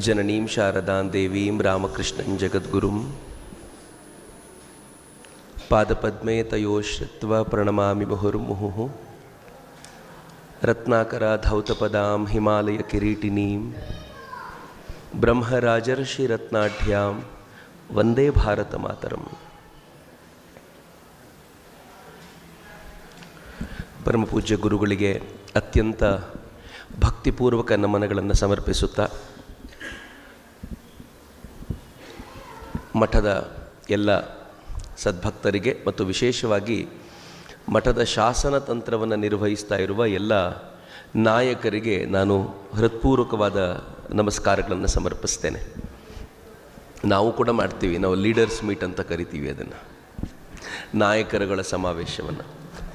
ಜನನೀಂ ಶಾರದಾಂ ದೇವೀಂ ರಾಮಕೃಷ್ಣಂ ಜಗದ್ಗುರುಂ ಪಾದಪದ್ಮೇ ತಯೋಶ್ರಿತ್ವ ಪ್ರಣಮಾಮಿ ಮುಹುರ್ಮುಹುಃ ರತ್ನಾಕರಾಧೌತಪದಾಂ ಹಿಮಾಲಯ ಕಿರೀಟಿನೀಂ ಬ್ರಹ್ಮರಾಜರ್ಷಿ ರತ್ನಾಢ್ಯಾಂ ವಂದೇ ಭಾರತ ಮಾತರಂ. ಪರಮಪೂಜ್ಯ ಗುರುಗಳಿಗೆ ಅತ್ಯಂತ ಭಕ್ತಿಪೂರ್ವಕ ನಮನಗಳನ್ನು ಸಮರ್ಪಿಸುತ್ತಾ ಮಠದ ಎಲ್ಲ ಸದ್ಭಕ್ತರಿಗೆ ಮತ್ತು ವಿಶೇಷವಾಗಿ ಮಠದ ಶಾಸನ ತಂತ್ರವನ್ನು ನಿರ್ವಹಿಸ್ತಾ ಇರುವ ಎಲ್ಲ ನಾಯಕರಿಗೆ ನಾನು ಹೃತ್ಪೂರ್ವಕವಾದ ನಮಸ್ಕಾರಗಳನ್ನು ಸಮರ್ಪಿಸ್ತೇನೆ. ನಾವು ಕೂಡ ಮಾಡ್ತೀವಿ, ನಾವು ಲೀಡರ್ಸ್ ಮೀಟ್ ಅಂತ ಕರಿತೀವಿ ಅದನ್ನು, ನಾಯಕರುಗಳ ಸಮಾವೇಶವನ್ನು.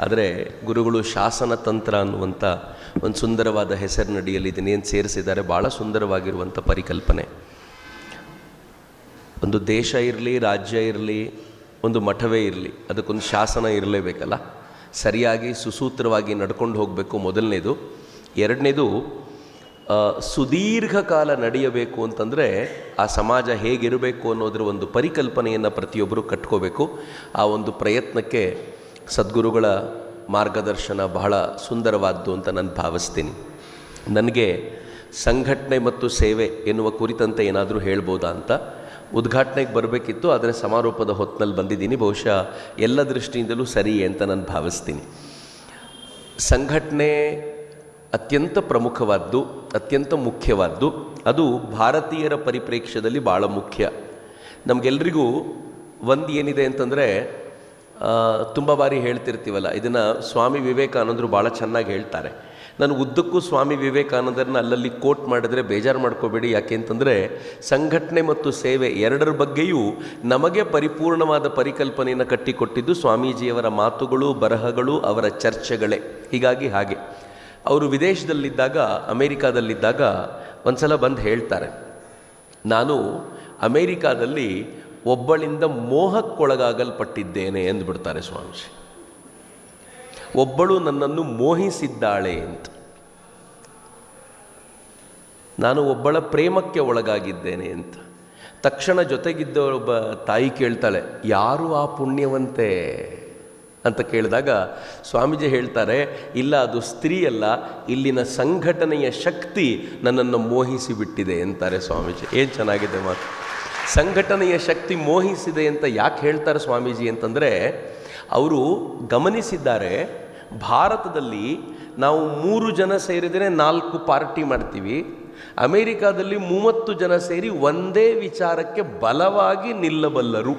ಆದರೆ ಗುರುಗಳು ಶಾಸನ ತಂತ್ರ ಅನ್ನುವಂಥ ಒಂದು ಸುಂದರವಾದ ಹೆಸರಿನಡಿಯಲ್ಲಿ ಇದನ್ನೇನು ಸೇರಿಸಿದ್ದಾರೆ, ಭಾಳ ಸುಂದರವಾಗಿರುವಂಥ ಪರಿಕಲ್ಪನೆ. ಒಂದು ದೇಶ ಇರಲಿ, ರಾಜ್ಯ ಇರಲಿ, ಒಂದು ಮಠವೇ ಇರಲಿ, ಅದಕ್ಕೊಂದು ಶಾಸನ ಇರಲೇಬೇಕಲ್ಲ, ಸರಿಯಾಗಿ ಸುಸೂತ್ರವಾಗಿ ನಡ್ಕೊಂಡು ಹೋಗಬೇಕು ಮೊದಲನೇದು. ಎರಡನೇದು, ಸುದೀರ್ಘ ಕಾಲ ನಡೆಯಬೇಕು ಅಂತಂದರೆ ಆ ಸಮಾಜ ಹೇಗಿರಬೇಕು ಅನ್ನೋದರ ಒಂದು ಪರಿಕಲ್ಪನೆಯನ್ನು ಪ್ರತಿಯೊಬ್ಬರು ಕಟ್ಕೋಬೇಕು. ಆ ಒಂದು ಪ್ರಯತ್ನಕ್ಕೆ ಸದ್ಗುರುಗಳ ಮಾರ್ಗದರ್ಶನ ಬಹಳ ಸುಂದರವಾದ್ದು ಅಂತ ನಾನು ಭಾವಿಸ್ತೀನಿ. ನನಗೆ ಸಂಘಟನೆ ಮತ್ತು ಸೇವೆ ಎನ್ನುವ ಕುರಿತಂತೆ ಏನಾದರೂ ಹೇಳ್ಬೋದಾ ಅಂತ ಉದ್ಘಾಟನೆಗೆ ಬರಬೇಕಿತ್ತು, ಆದರೆ ಸಮಾರೋಪದ ಹೊತ್ತಿನಲ್ಲಿ ಬಂದಿದ್ದೀನಿ. ಬಹುಶಃ ಎಲ್ಲ ದೃಷ್ಟಿಯಿಂದಲೂ ಸರಿ ಅಂತ ನಾನು ಭಾವಿಸ್ತೀನಿ. ಸಂಘಟನೆ ಅತ್ಯಂತ ಪ್ರಮುಖವಾದ್ದು, ಅತ್ಯಂತ ಮುಖ್ಯವಾದ್ದು. ಅದು ಭಾರತೀಯರ ಪರಿಪ್ರೇಕ್ಷ್ಯದಲ್ಲಿ ಭಾಳ ಮುಖ್ಯ. ನಮಗೆಲ್ರಿಗೂ ಒಂದು ಏನಿದೆ ಅಂತಂದರೆ, ತುಂಬ ಬಾರಿ ಹೇಳ್ತಿರ್ತೀವಲ್ಲ, ಇದನ್ನು ಸ್ವಾಮಿ ವಿವೇಕಾನಂದರು ಭಾಳ ಚೆನ್ನಾಗಿ ಹೇಳ್ತಾರೆ. ನಾನು ಉದ್ದಕ್ಕೂ ಸ್ವಾಮಿ ವಿವೇಕಾನಂದರನ್ನ ಅಲ್ಲಲ್ಲಿ ಕೋಟ್ ಮಾಡಿದ್ರೆ ಬೇಜಾರು ಮಾಡ್ಕೋಬೇಡಿ. ಯಾಕೆ ಅಂತಂದರೆ ಸಂಘಟನೆ ಮತ್ತು ಸೇವೆ ಎರಡರ ಬಗ್ಗೆಯೂ ನಮಗೆ ಪರಿಪೂರ್ಣವಾದ ಪರಿಕಲ್ಪನೆಯನ್ನು ಕಟ್ಟಿಕೊಟ್ಟಿದ್ದು ಸ್ವಾಮೀಜಿಯವರ ಮಾತುಗಳು, ಬರಹಗಳು, ಅವರ ಚರ್ಚೆಗಳೇ. ಹೀಗಾಗಿ ಹಾಗೆ ಅವರು ವಿದೇಶದಲ್ಲಿದ್ದಾಗ, ಅಮೇರಿಕಾದಲ್ಲಿದ್ದಾಗ ಒಂದು ಸಲ ಬಂದು ಹೇಳ್ತಾರೆ, ನಾನು ಅಮೇರಿಕಾದಲ್ಲಿ ಒಬ್ಬಳಿಂದ ಮೋಹಕ್ಕೊಳಗಾಗಲ್ಪಟ್ಟಿದ್ದೇನೆ ಎಂದುಬಿಡ್ತಾರೆ ಸ್ವಾಮೀಜಿ. ಒಬ್ಬಳು ನನ್ನನ್ನು ಮೋಹಿಸಿದ್ದಾಳೆ ಅಂತ. ನಾನು ಒಬ್ಬಳ ಪ್ರೇಮಕ್ಕೆ ಒಳಗಾಗಿದ್ದೇನೆ ಅಂತ. ತಕ್ಷಣ ಜೊತೆಗಿದ್ದ ಒಬ್ಬ ತಾಯಿ ಕೇಳ್ತಾಳೆ, ಯಾರು ಆ ಪುಣ್ಯವಂತೆ ಅಂತ ಕೇಳಿದಾಗ ಸ್ವಾಮೀಜಿ ಹೇಳ್ತಾರೆ, ಇಲ್ಲ, ಅದು ಸ್ತ್ರೀ ಅಲ್ಲ, ಇಲ್ಲಿನ ಸಂಘಟನೆಯ ಶಕ್ತಿ ನನ್ನನ್ನು ಮೋಹಿಸಿ ಬಿಟ್ಟಿದೆ ಅಂತಾರೆ ಸ್ವಾಮೀಜಿ. ಏನು ಚೆನ್ನಾಗಿದೆ ಮಾತು. ಸಂಘಟನೆಯ ಶಕ್ತಿ ಮೋಹಿಸಿದೆ ಅಂತ ಯಾಕೆ ಹೇಳ್ತಾರೆ ಸ್ವಾಮೀಜಿ ಅಂತಂದರೆ, ಅವರು ಗಮನಿಸಿದ್ದಾರೆ, ಭಾರತದಲ್ಲಿ ನಾವು 3 ಜನ ಸೇರಿದರೆ 4 ಪಾರ್ಟಿ ಮಾಡ್ತೀವಿ, ಅಮೇರಿಕಾದಲ್ಲಿ 30 ಜನ ಸೇರಿ ಒಂದೇ ವಿಚಾರಕ್ಕೆ ಬಲವಾಗಿ ನಿಲ್ಲಬಲ್ಲರು.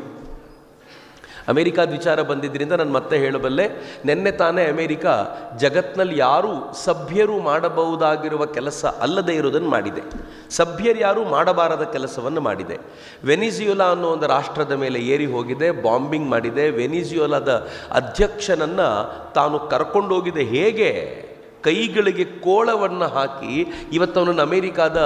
ಅಮೇರಿಕಾದ ವಿಚಾರ ಬಂದಿದ್ದರಿಂದ ನಾನು ಮತ್ತೆ ಹೇಳಬಲ್ಲೆ, ನಿನ್ನೆ ತಾನೇ ಅಮೇರಿಕಾ ಜಗತ್ತಿನಲ್ಲಿ ಯಾರೂ ಸಭ್ಯರು ಮಾಡಬಹುದಾಗಿರುವ ಕೆಲಸ ಅಲ್ಲದೇ ಇರೋದನ್ನು ಮಾಡಿದೆ. ಸಭ್ಯರು ಯಾರೂ ಮಾಡಬಾರದ ಕೆಲಸವನ್ನು ಮಾಡಿದೆ. ವೆನಿಜುಯೆಲಾ ಅನ್ನೋ ಒಂದು ರಾಷ್ಟ್ರದ ಮೇಲೆ ಏರಿ ಹೋಗಿದೆ, ಬಾಂಬಿಂಗ್ ಮಾಡಿದೆ. ವೆನಿಜುಯೆಲಾದ ಅಧ್ಯಕ್ಷನನ್ನು ತಾನು ಕರ್ಕೊಂಡೋಗಿದೆ. ಹೇಗೆ? ಕೈಗಳಿಗೆ ಕೋಳವನ್ನು ಹಾಕಿ ಇವತ್ತು ಅವನನ್ನು ಅಮೇರಿಕಾದ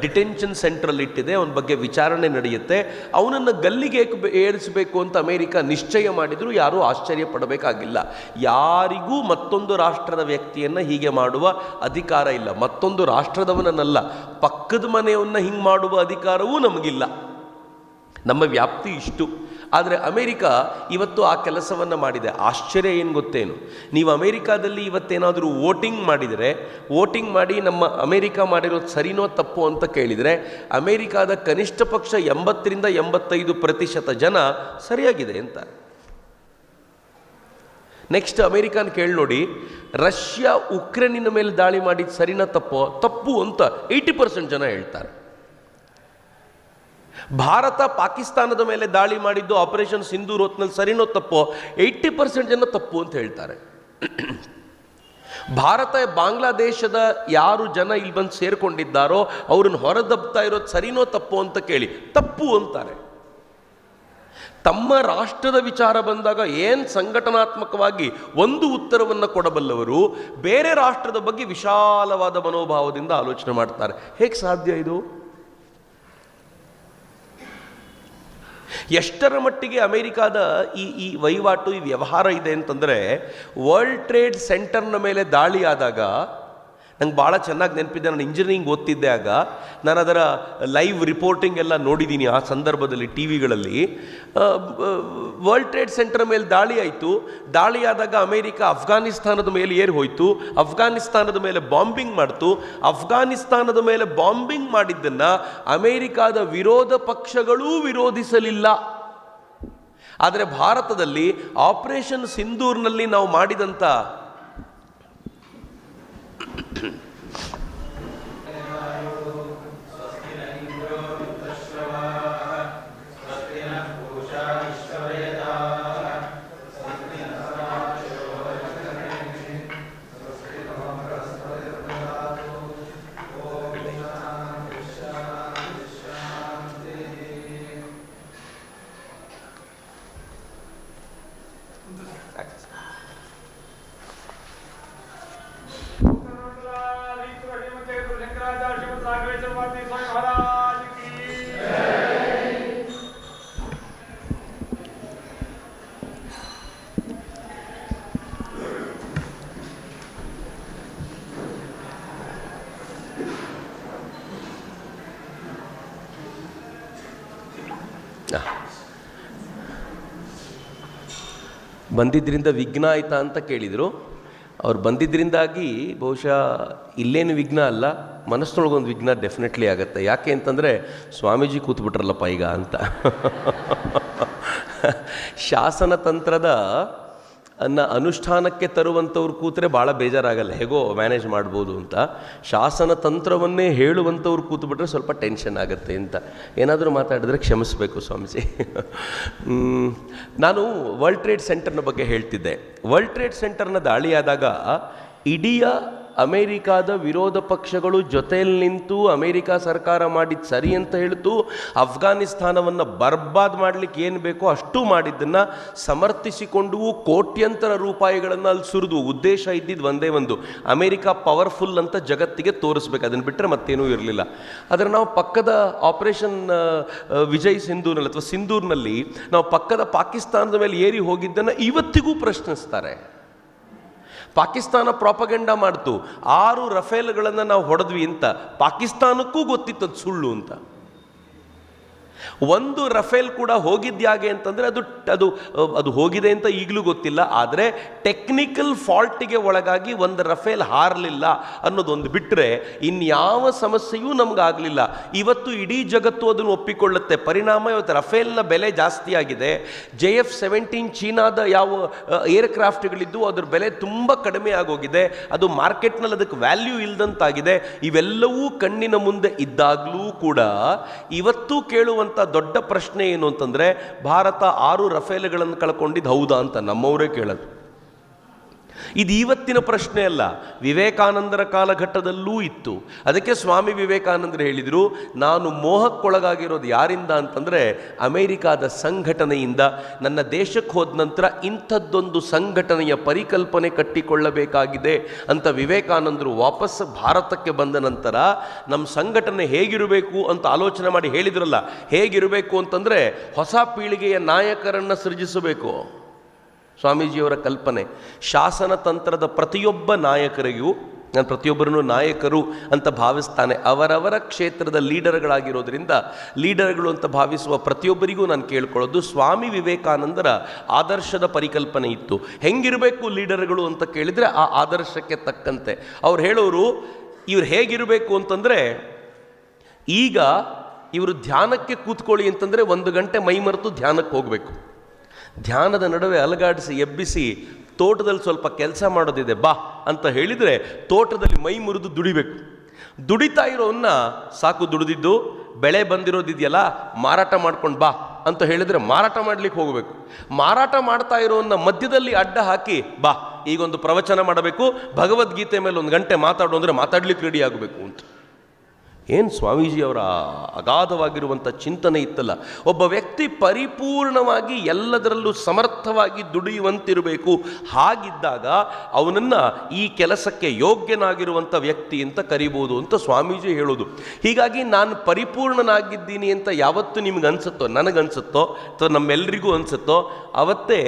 ಡಿಟೆನ್ಷನ್ ಸೆಂಟ್ರಲ್ಲಿ ಇಟ್ಟಿದೆ. ಅವನ ಬಗ್ಗೆ ವಿಚಾರಣೆ ನಡೆಯುತ್ತೆ. ಅವನನ್ನು ಗಲ್ಲಿಗೆ ಏರಿಸಬೇಕು ಅಂತ ಅಮೇರಿಕಾ ನಿಶ್ಚಯ ಮಾಡಿದರೂ ಯಾರೂ ಆಶ್ಚರ್ಯ ಪಡಬೇಕಾಗಿಲ್ಲ. ಯಾರಿಗೂ ಮತ್ತೊಂದು ರಾಷ್ಟ್ರದ ವ್ಯಕ್ತಿಯನ್ನು ಹೀಗೆ ಮಾಡುವ ಅಧಿಕಾರ ಇಲ್ಲ. ಮತ್ತೊಂದು ರಾಷ್ಟ್ರದವನನ್ನಲ್ಲ, ಪಕ್ಕದ ಮನೆಯನ್ನು ಹಿಂಗೆ ಮಾಡುವ ಅಧಿಕಾರವೂ ನಮಗಿಲ್ಲ. ನಮ್ಮ ವ್ಯಾಪ್ತಿ ಇಷ್ಟು. ಆದರೆ ಅಮೇರಿಕಾ ಇವತ್ತು ಆ ಕೆಲಸವನ್ನು ಮಾಡಿದೆ. ಆಶ್ಚರ್ಯ ಏನು ಗೊತ್ತೇನು, ನೀವು ಅಮೇರಿಕಾದಲ್ಲಿ ಇವತ್ತೇನಾದರೂ ವೋಟಿಂಗ್ ಮಾಡಿದರೆ, ವೋಟಿಂಗ್ ಮಾಡಿ ನಮ್ಮ ಅಮೇರಿಕಾ ಮಾಡಿರೋದು ಸರಿನೋ ತಪ್ಪು ಅಂತ ಕೇಳಿದರೆ, ಅಮೇರಿಕಾದ ಕನಿಷ್ಠ ಪಕ್ಷ 80ರಿಂದ 85% ಜನ ಸರಿಯಾಗಿದೆ ಅಂತ. ನೆಕ್ಸ್ಟ್ ಅಮೇರಿಕಾನ ಕೇಳಿ ನೋಡಿ, ರಷ್ಯಾ ಉಕ್ರೇನಿನ ಮೇಲೆ ದಾಳಿ ಮಾಡಿದ್ದು ಸರಿನಾ ತಪ್ಪೋ? ತಪ್ಪು ಅಂತ 80% ಜನ ಹೇಳ್ತಾರೆ. ಭಾರತ ಪಾಕಿಸ್ತಾನದ ಮೇಲೆ ದಾಳಿ ಮಾಡಿದ್ದು ಆಪರೇಷನ್ ಸಿಂಧೂರ್ ಹೊತ್ತಿನಲ್ಲಿ ಸರಿನೋ ತಪ್ಪೋ? 80% ಜನ ತಪ್ಪು ಅಂತ ಹೇಳ್ತಾರೆ. ಭಾರತ ಬಾಂಗ್ಲಾದೇಶದ ಯಾರು ಜನ ಇಲ್ಲಿ ಬಂದು ಸೇರ್ಕೊಂಡಿದ್ದಾರೋ ಅವ್ರನ್ನ ಹೊರದಬ್ತಾ ಇರೋದು ಸರಿನೋ ತಪ್ಪು ಅಂತ ಕೇಳಿ ತಪ್ಪು ಅಂತಾರೆ. ತಮ್ಮ ರಾಷ್ಟ್ರದ ವಿಚಾರ ಬಂದಾಗ ಏನು ಸಂಘಟನಾತ್ಮಕವಾಗಿ ಒಂದು ಉತ್ತರವನ್ನು ಕೊಡಬಲ್ಲವರು ಬೇರೆ ರಾಷ್ಟ್ರದ ಬಗ್ಗೆ ವಿಶಾಲವಾದ ಮನೋಭಾವದಿಂದ ಆಲೋಚನೆ ಮಾಡ್ತಾರೆ. ಹೇಗೆ ಸಾಧ್ಯ ಇದು? ಎಷ್ಟರ ಮಟ್ಟಿಗೆ ಅಮೇರಿಕಾದ ಈ ವಹಿವಾಟು, ಈ ವ್ಯವಹಾರ ಇದೆ ಅಂತಂದರೆ, ವರ್ಲ್ಡ್ ಟ್ರೇಡ್ ಸೆಂಟರ್ನ ಮೇಲೆ ದಾಳಿ ಆದಾಗ ನಂಗೆ ಭಾಳ ಚೆನ್ನಾಗಿ ನೆನಪಿದ್ದೆ. ನಾನು ಇಂಜಿನಿಯರಿಂಗ್ ಓದ್ತಿದ್ದೆ ಆಗ. ನಾನು ಅದರ ಲೈವ್ ರಿಪೋರ್ಟಿಂಗ್ ಎಲ್ಲ ನೋಡಿದ್ದೀನಿ ಆ ಸಂದರ್ಭದಲ್ಲಿ ಟಿ ವಿಗಳಲ್ಲಿ. ವರ್ಲ್ಡ್ ಟ್ರೇಡ್ ಸೆಂಟರ್ ಮೇಲೆ ದಾಳಿ ಆಯಿತು. ದಾಳಿ ಆದಾಗ ಅಮೇರಿಕ ಅಫ್ಘಾನಿಸ್ತಾನದ ಮೇಲೆ ಏರಿ ಹೋಯಿತು. ಅಫ್ಘಾನಿಸ್ತಾನದ ಮೇಲೆ ಬಾಂಬಿಂಗ್ ಮಾಡ್ತು. ಅಫ್ಘಾನಿಸ್ತಾನದ ಮೇಲೆ ಬಾಂಬಿಂಗ್ ಮಾಡಿದ್ದನ್ನು ಅಮೇರಿಕಾದ ವಿರೋಧ ಪಕ್ಷಗಳೂ ವಿರೋಧಿಸಲಿಲ್ಲ. ಆದರೆ ಭಾರತದಲ್ಲಿ ಆಪರೇಷನ್ ಸಿಂಧೂರ್ನಲ್ಲಿ ನಾವು ಮಾಡಿದಂಥ ಬಂದಿದ್ದರಿಂದ ವಿಘ್ನ ಆಯ್ತಾ ಅಂತ ಕೇಳಿದರು. ಅವ್ರು ಬಂದಿದ್ದರಿಂದಾಗಿ ಬಹುಶಃ ಇಲ್ಲೇನು ವಿಘ್ನ ಅಲ್ಲ, ಮನಸ್ಸಿನೊಳಗೊಂದು ವಿಘ್ನ ಡೆಫಿನೆಟ್ಲಿ ಆಗುತ್ತೆ. ಯಾಕೆ ಅಂತಂದರೆ ಸ್ವಾಮೀಜಿ ಕೂತ್ಬಿಟ್ರಲ್ಲಪ್ಪ ಈಗ ಅಂತ. ಶಾಸನ ತಂತ್ರದ ಅನುಷ್ಠಾನಕ್ಕೆ ತರುವಂಥವ್ರು ಕೂತ್ರೆ ಭಾಳ ಬೇಜಾರಾಗಲ್ಲ, ಹೇಗೋ ಮ್ಯಾನೇಜ್ ಮಾಡ್ಬೋದು ಅಂತ. ಶಾಸನ ತಂತ್ರವನ್ನೇ ಹೇಳುವಂಥವ್ರು ಕೂತ್ಬಿಟ್ರೆ ಸ್ವಲ್ಪ ಟೆನ್ಷನ್ ಆಗುತ್ತೆ ಅಂತ. ಏನಾದರೂ ಮಾತಾಡಿದ್ರೆ ಕ್ಷಮಿಸಬೇಕು ಸ್ವಾಮೀಜಿ. ನಾನು ವರ್ಲ್ಡ್ ಟ್ರೇಡ್ ಸೆಂಟರ್ನ ಬಗ್ಗೆ ಹೇಳ್ತಿದ್ದೆ. ವರ್ಲ್ಡ್ ಟ್ರೇಡ್ ಸೆಂಟರ್ನ ದಾಳಿಯಾದಾಗ ಇಡೀ ಅಮೇರಿಕಾದ ವಿರೋಧ ಪಕ್ಷಗಳು ಜೊತೆಯಲ್ಲಿ ನಿಂತು ಅಮೇರಿಕಾ ಸರ್ಕಾರ ಮಾಡಿದ್ದು ಸರಿ ಅಂತ ಹೇಳ್ತು. ಅಫ್ಘಾನಿಸ್ತಾನವನ್ನು ಬರ್ಬಾದ್ ಮಾಡಲಿಕ್ಕೆ ಏನು ಬೇಕೋ ಅಷ್ಟು ಮಾಡಿದ್ದನ್ನು ಸಮರ್ಥಿಸಿಕೊಂಡು ಕೋಟ್ಯಂತರ ರೂಪಾಯಿಗಳನ್ನು ಅಲ್ಲಿ ಸುರಿದು. ಉದ್ದೇಶ ಇದ್ದಿದ್ದು ಒಂದೇ ಒಂದು, ಅಮೇರಿಕಾ ಪವರ್ಫುಲ್ ಅಂತ ಜಗತ್ತಿಗೆ ತೋರಿಸ್ಬೇಕು. ಅದನ್ನು ಬಿಟ್ಟರೆ ಮತ್ತೇನೂ ಇರಲಿಲ್ಲ. ಆದರೆ ನಾವು ಪಕ್ಕದ ಆಪರೇಷನ್ ವಿಜಯ್ ಸಿಂಧೂರ್ನಲ್ಲಿ ಅಥವಾ ಸಿಂಧೂರ್ನಲ್ಲಿ ನಾವು ಪಕ್ಕದ ಪಾಕಿಸ್ತಾನದ ಮೇಲೆ ಏರಿ ಹೋಗಿದ್ದನ್ನು ಇವತ್ತಿಗೂ ಪ್ರಶ್ನಿಸ್ತಾರೆ. ಪಾಕಿಸ್ತಾನ ಪ್ರಾಪಗಂಡ ಮಾಡ್ತು 6 ರಫೇಲ್ಗಳನ್ನು ನಾವು ಹೊಡೆದ್ವಿ ಅಂತ. ಪಾಕಿಸ್ತಾನಕ್ಕೂ ಗೊತ್ತಿತ್ತು ಅದು ಸುಳ್ಳು ಅಂತ. ಒಂದು ರಫೇಲ್ ಕೂಡ ಹೋಗಿದ್ಯಾಗೆ ಅಂತಂದರೆ ಅದು ಹೋಗಿದೆ ಅಂತ ಈಗಲೂ ಗೊತ್ತಿಲ್ಲ. ಆದರೆ ಟೆಕ್ನಿಕಲ್ ಫಾಲ್ಟಿಗೆ ಒಳಗಾಗಿ ಒಂದು ರಫೇಲ್ ಹಾರಲಿಲ್ಲ ಅನ್ನೋದೊಂದು ಬಿಟ್ಟರೆ ಇನ್ಯಾವ ಸಮಸ್ಯೆಯೂ ನಮಗಾಗಲಿಲ್ಲ. ಇವತ್ತು ಇಡೀ ಜಗತ್ತು ಅದನ್ನು ಒಪ್ಪಿಕೊಳ್ಳುತ್ತೆ. ಪರಿಣಾಮ ಇವತ್ತು ರಫೇಲ್ನ ಬೆಲೆ ಜಾಸ್ತಿ ಆಗಿದೆ. JF-17 ಚೀನಾದ ಯಾವ ಏರ್ಕ್ರಾಫ್ಟ್ಗಳಿದ್ದು ಅದ್ರ ಬೆಲೆ ತುಂಬ ಕಡಿಮೆ ಆಗೋಗಿದೆ. ಅದು ಮಾರ್ಕೆಟ್ನಲ್ಲಿ ಅದಕ್ಕೆ ವ್ಯಾಲ್ಯೂ ಇಲ್ದಂತಾಗಿದೆ. ಇವೆಲ್ಲವೂ ಕಣ್ಣಿನ ಮುಂದೆ ಇದ್ದಾಗಲೂ ಕೂಡ ಇವತ್ತು ಕೇಳುವಂಥ ದೊಡ್ಡ ಪ್ರಶ್ನೆ ಏನು ಅಂತಂದರೆ, ಭಾರತ 6 ರಫೇಲ್ಗಳನ್ನು ಕಳ್ಕೊಂಡಿದ್ದು ಹೌದಾ ಅಂತ ನಮ್ಮವರೇ ಕೇಳೋದು. ಇದು ಇವತ್ತಿನ ಪ್ರಶ್ನೆ ಅಲ್ಲ, ವಿವೇಕಾನಂದರ ಕಾಲಘಟ್ಟದಲ್ಲೂ ಇತ್ತು. ಅದಕ್ಕೆ ಸ್ವಾಮಿ ವಿವೇಕಾನಂದರು ಹೇಳಿದರು, ನಾನು ಮೋಹಕ್ಕೊಳಗಾಗಿರೋದು ಯಾರಿಂದ ಅಂತಂದರೆ ಅಮೇರಿಕಾದ ಸಂಘಟನೆಯಿಂದ. ನನ್ನ ದೇಶಕ್ಕೆ ಹೋದ ನಂತರ ಇಂಥದ್ದೊಂದು ಸಂಘಟನೆಯ ಪರಿಕಲ್ಪನೆ ಕಟ್ಟಿಕೊಳ್ಳಬೇಕಾಗಿದೆ ಅಂತ ವಿವೇಕಾನಂದರು ವಾಪಸ್ ಭಾರತಕ್ಕೆ ಬಂದ ನಂತರ ನಮ್ಮ ಸಂಘಟನೆ ಹೇಗಿರಬೇಕು ಅಂತ ಆಲೋಚನೆ ಮಾಡಿ ಹೇಳಿದ್ರಲ್ಲ. ಹೇಗಿರಬೇಕು ಅಂತಂದರೆ ಹೊಸ ಪೀಳಿಗೆಯ ನಾಯಕರನ್ನು ಸೃಜಿಸಬೇಕು. ಸ್ವಾಮೀಜಿಯವರ ಕಲ್ಪನೆ ಶಾಸನ ತಂತ್ರದ ಪ್ರತಿಯೊಬ್ಬ ನಾಯಕರಿಗೂ, ನಾನು ಪ್ರತಿಯೊಬ್ಬರನ್ನು ನಾಯಕರು ಅಂತ ಭಾವಿಸ್ತಾನೆ, ಅವರವರ ಕ್ಷೇತ್ರದ ಲೀಡರ್ಗಳಾಗಿರೋದ್ರಿಂದ ಲೀಡರ್ಗಳು ಅಂತ ಭಾವಿಸುವ ಪ್ರತಿಯೊಬ್ಬರಿಗೂ ನಾನು ಕೇಳ್ಕೊಳ್ಳೋದು, ಸ್ವಾಮಿ ವಿವೇಕಾನಂದರ ಆದರ್ಶದ ಪರಿಕಲ್ಪನೆ ಇತ್ತು. ಹೆಂಗಿರಬೇಕು ಲೀಡರ್ಗಳು ಅಂತ ಕೇಳಿದರೆ ಆ ಆದರ್ಶಕ್ಕೆ ತಕ್ಕಂತೆ ಅವ್ರು ಹೇಳೋರು. ಇವ್ರು ಹೇಗಿರಬೇಕು ಅಂತಂದರೆ, ಈಗ ಇವರು ಧ್ಯಾನಕ್ಕೆ ಕೂತ್ಕೊಳ್ಳಿ ಅಂತಂದರೆ 1 ಗಂಟೆ ಮೈ ಮರೆತು ಧ್ಯಾನಕ್ಕೆ ಹೋಗಬೇಕು. ಧ್ಯಾನದ ನಡುವೆ ಅಲಗಾಡಿಸಿ ಎಬ್ಬಿಸಿ ತೋಟದಲ್ಲಿ ಸ್ವಲ್ಪ ಕೆಲಸ ಮಾಡೋದಿದೆ ಬಾ ಅಂತ ಹೇಳಿದರೆ ತೋಟದಲ್ಲಿ ಮೈ ಮುರಿದು ದುಡಿಬೇಕು. ದುಡಿತಾ ಇರೋನ್ನ ಸಾಕು ದುಡಿದಿದ್ದು, ಬೆಳೆ ಬಂದಿರೋದಿದೆಯಲ್ಲ ಮಾರಾಟ ಮಾಡ್ಕೊಂಡು ಬಾ ಅಂತ ಹೇಳಿದರೆ ಮಾರಾಟ ಮಾಡಲಿಕ್ಕೆ ಹೋಗಬೇಕು. ಮಾರಾಟ ಮಾಡ್ತಾ ಇರೋನ್ನ ಮಧ್ಯದಲ್ಲಿ ಅಡ್ಡ ಹಾಕಿ ಬಾ ಈಗೊಂದು ಪ್ರವಚನ ಮಾಡಬೇಕು, ಭಗವದ್ಗೀತೆ ಮೇಲೆ 1 ಗಂಟೆ ಮಾತಾಡು ಅಂದರೆ ಮಾತಾಡ್ಲಿಕ್ಕೆ ರೆಡಿ ಆಗಬೇಕು ಅಂತ. ಏನು ಸ್ವಾಮೀಜಿಯವರ ಅಗಾಧವಾಗಿರುವಂಥ ಚಿಂತನೆ ಇತ್ತಲ್ಲ. ಒಬ್ಬ ವ್ಯಕ್ತಿ ಪರಿಪೂರ್ಣವಾಗಿ ಎಲ್ಲದರಲ್ಲೂ ಸಮರ್ಥವಾಗಿ ದುಡಿಯುವಂತಿರಬೇಕು. ಹಾಗಿದ್ದಾಗ ಅವನನ್ನು ಈ ಕೆಲಸಕ್ಕೆ ಯೋಗ್ಯನಾಗಿರುವಂಥ ವ್ಯಕ್ತಿ ಅಂತ ಕರಿಬೋದು ಅಂತ ಸ್ವಾಮೀಜಿ ಹೇಳೋದು. ಹೀಗಾಗಿ ನಾನು ಪರಿಪೂರ್ಣನಾಗಿದ್ದೀನಿ ಅಂತ ಯಾವತ್ತು ನಿಮ್ಗೆ ಅನಿಸುತ್ತೋ, ನನಗನ್ಸುತ್ತೋ ಅಥವಾ ನಮ್ಮೆಲ್ಲರಿಗೂ ಅನಿಸುತ್ತೋ ಅವತ್ತೇ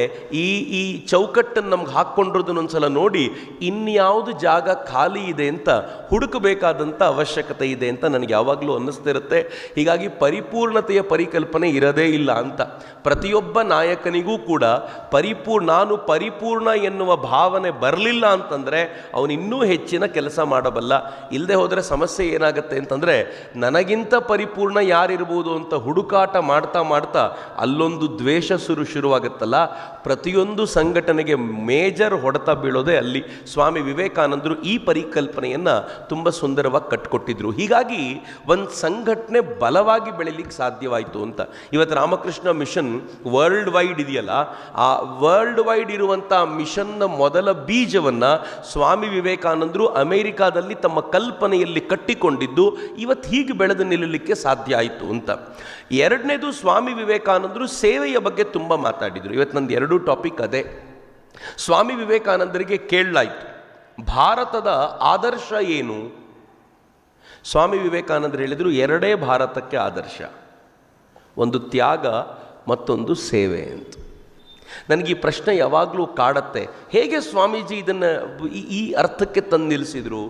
ಈ ಚೌಕಟ್ಟನ್ನು ನಮ್ಗೆ ಹಾಕ್ಕೊಂಡಿರೋದನ್ನೊಂದ್ಸಲ ನೋಡಿ ಇನ್ಯಾವುದು ಜಾಗ ಖಾಲಿ ಇದೆ ಅಂತ ಹುಡುಕಬೇಕಾದಂಥ ಅವಶ್ಯಕತೆ ಇದೆ ಅಂತ ನನಗೆ ಯಾವಾಗಲೂ ಅನ್ನಿಸ್ತಿರುತ್ತೆ. ಹೀಗಾಗಿ ಪರಿಪೂರ್ಣತೆಯ ಪರಿಕಲ್ಪನೆ ಇರದೇ ಇಲ್ಲ ಅಂತ. ಪ್ರತಿಯೊಬ್ಬ ನಾಯಕನಿಗೂ ಕೂಡ ನಾನು ಪರಿಪೂರ್ಣ ಎನ್ನುವ ಭಾವನೆ ಬರಲಿಲ್ಲ ಅಂತಂದರೆ ಅವನು ಇನ್ನೂ ಹೆಚ್ಚಿನ ಕೆಲಸ ಮಾಡಬಲ್ಲ. ಇಲ್ಲದೆ ಹೋದರೆ ಸಮಸ್ಯೆ ಏನಾಗುತ್ತೆ ಅಂತಂದರೆ, ನನಗಿಂತ ಪರಿಪೂರ್ಣ ಯಾರಿರ್ಬೋದು ಅಂತ ಹುಡುಕಾಟ ಮಾಡ್ತಾ ಮಾಡ್ತಾ ಅಲ್ಲೊಂದು ದ್ವೇಷ ಶುರುವಾಗುತ್ತಲ್ಲ. ಪ್ರತಿಯೊಂದು ಸಂಘಟನೆಗೆ ಮೇಜರ್ ಹೊಡೆತ ಬೀಳೋದೇ ಅಲ್ಲಿ. ಸ್ವಾಮಿ ವಿವೇಕಾನಂದರು ಈ ಪರಿಕಲ್ಪನೆಯನ್ನು ತುಂಬ ಸುಂದರವಾಗಿ ಕಟ್ಟಿಕೊಟ್ಟಿದ್ರು. ಹೀಗಾಗಿ ಒಂದು ಸಂಘಟನೆ ಬಲವಾಗಿ ಬೆಳೀಲಿಕ್ಕೆ ಸಾಧ್ಯವಾಯಿತು ಅಂತ. ಇವತ್ತು ರಾಮಕೃಷ್ಣ ಮಿಷನ್ ವರ್ಲ್ಡ್ ವೈಡ್ ಇದೆಯಲ್ಲ, ಆ ವರ್ಲ್ಡ್ ವೈಡ್ ಇರುವಂಥ ಮಿಷನ್ನ ಮೊದಲ ಬೀಜವನ್ನು ಸ್ವಾಮಿ ವಿವೇಕಾನಂದರು ಅಮೆರಿಕಾದಲ್ಲಿ ತಮ್ಮ ಕಲ್ಪನೆಯಲ್ಲಿ ಕಟ್ಟಿಕೊಂಡಿದ್ದು ಇವತ್ತು ಹೀಗೆ ಬೆಳೆದು ನಿಲ್ಲಲಿಕ್ಕೆ ಸಾಧ್ಯ ಆಯಿತು ಅಂತ. ಎರಡನೇದು, ಸ್ವಾಮಿ ವಿವೇಕಾನಂದರು ಸೇವೆಯ ಬಗ್ಗೆ ತುಂಬ ಮಾತಾಡಿದರು. ಇವತ್ತು ನಂದು ಎರಡೂ ಟಾಪಿಕ್ ಅದೇ. ಸ್ವಾಮಿ ವಿವೇಕಾನಂದರಿಗೆ ಕೇಳಲಾಯಿತು, ಭಾರತದ ಆದರ್ಶ ಏನು? ಸ್ವಾಮಿ ವಿವೇಕಾನಂದರು ಹೇಳಿದರು, ಎರಡೇ ಭಾರತಕ್ಕೆ ಆದರ್ಶ, ಒಂದು ತ್ಯಾಗ ಮತ್ತೊಂದು ಸೇವೆ ಅಂತ. ನನಗೆ ಈ ಪ್ರಶ್ನೆ ಯಾವಾಗಲೂ ಕಾಡತ್ತೆ, ಹೇಗೆ ಸ್ವಾಮೀಜಿ ಇದನ್ನು ಈ ಅರ್ಥಕ್ಕೆ ತಂದು ನಿಲ್ಲಿಸಿದರು?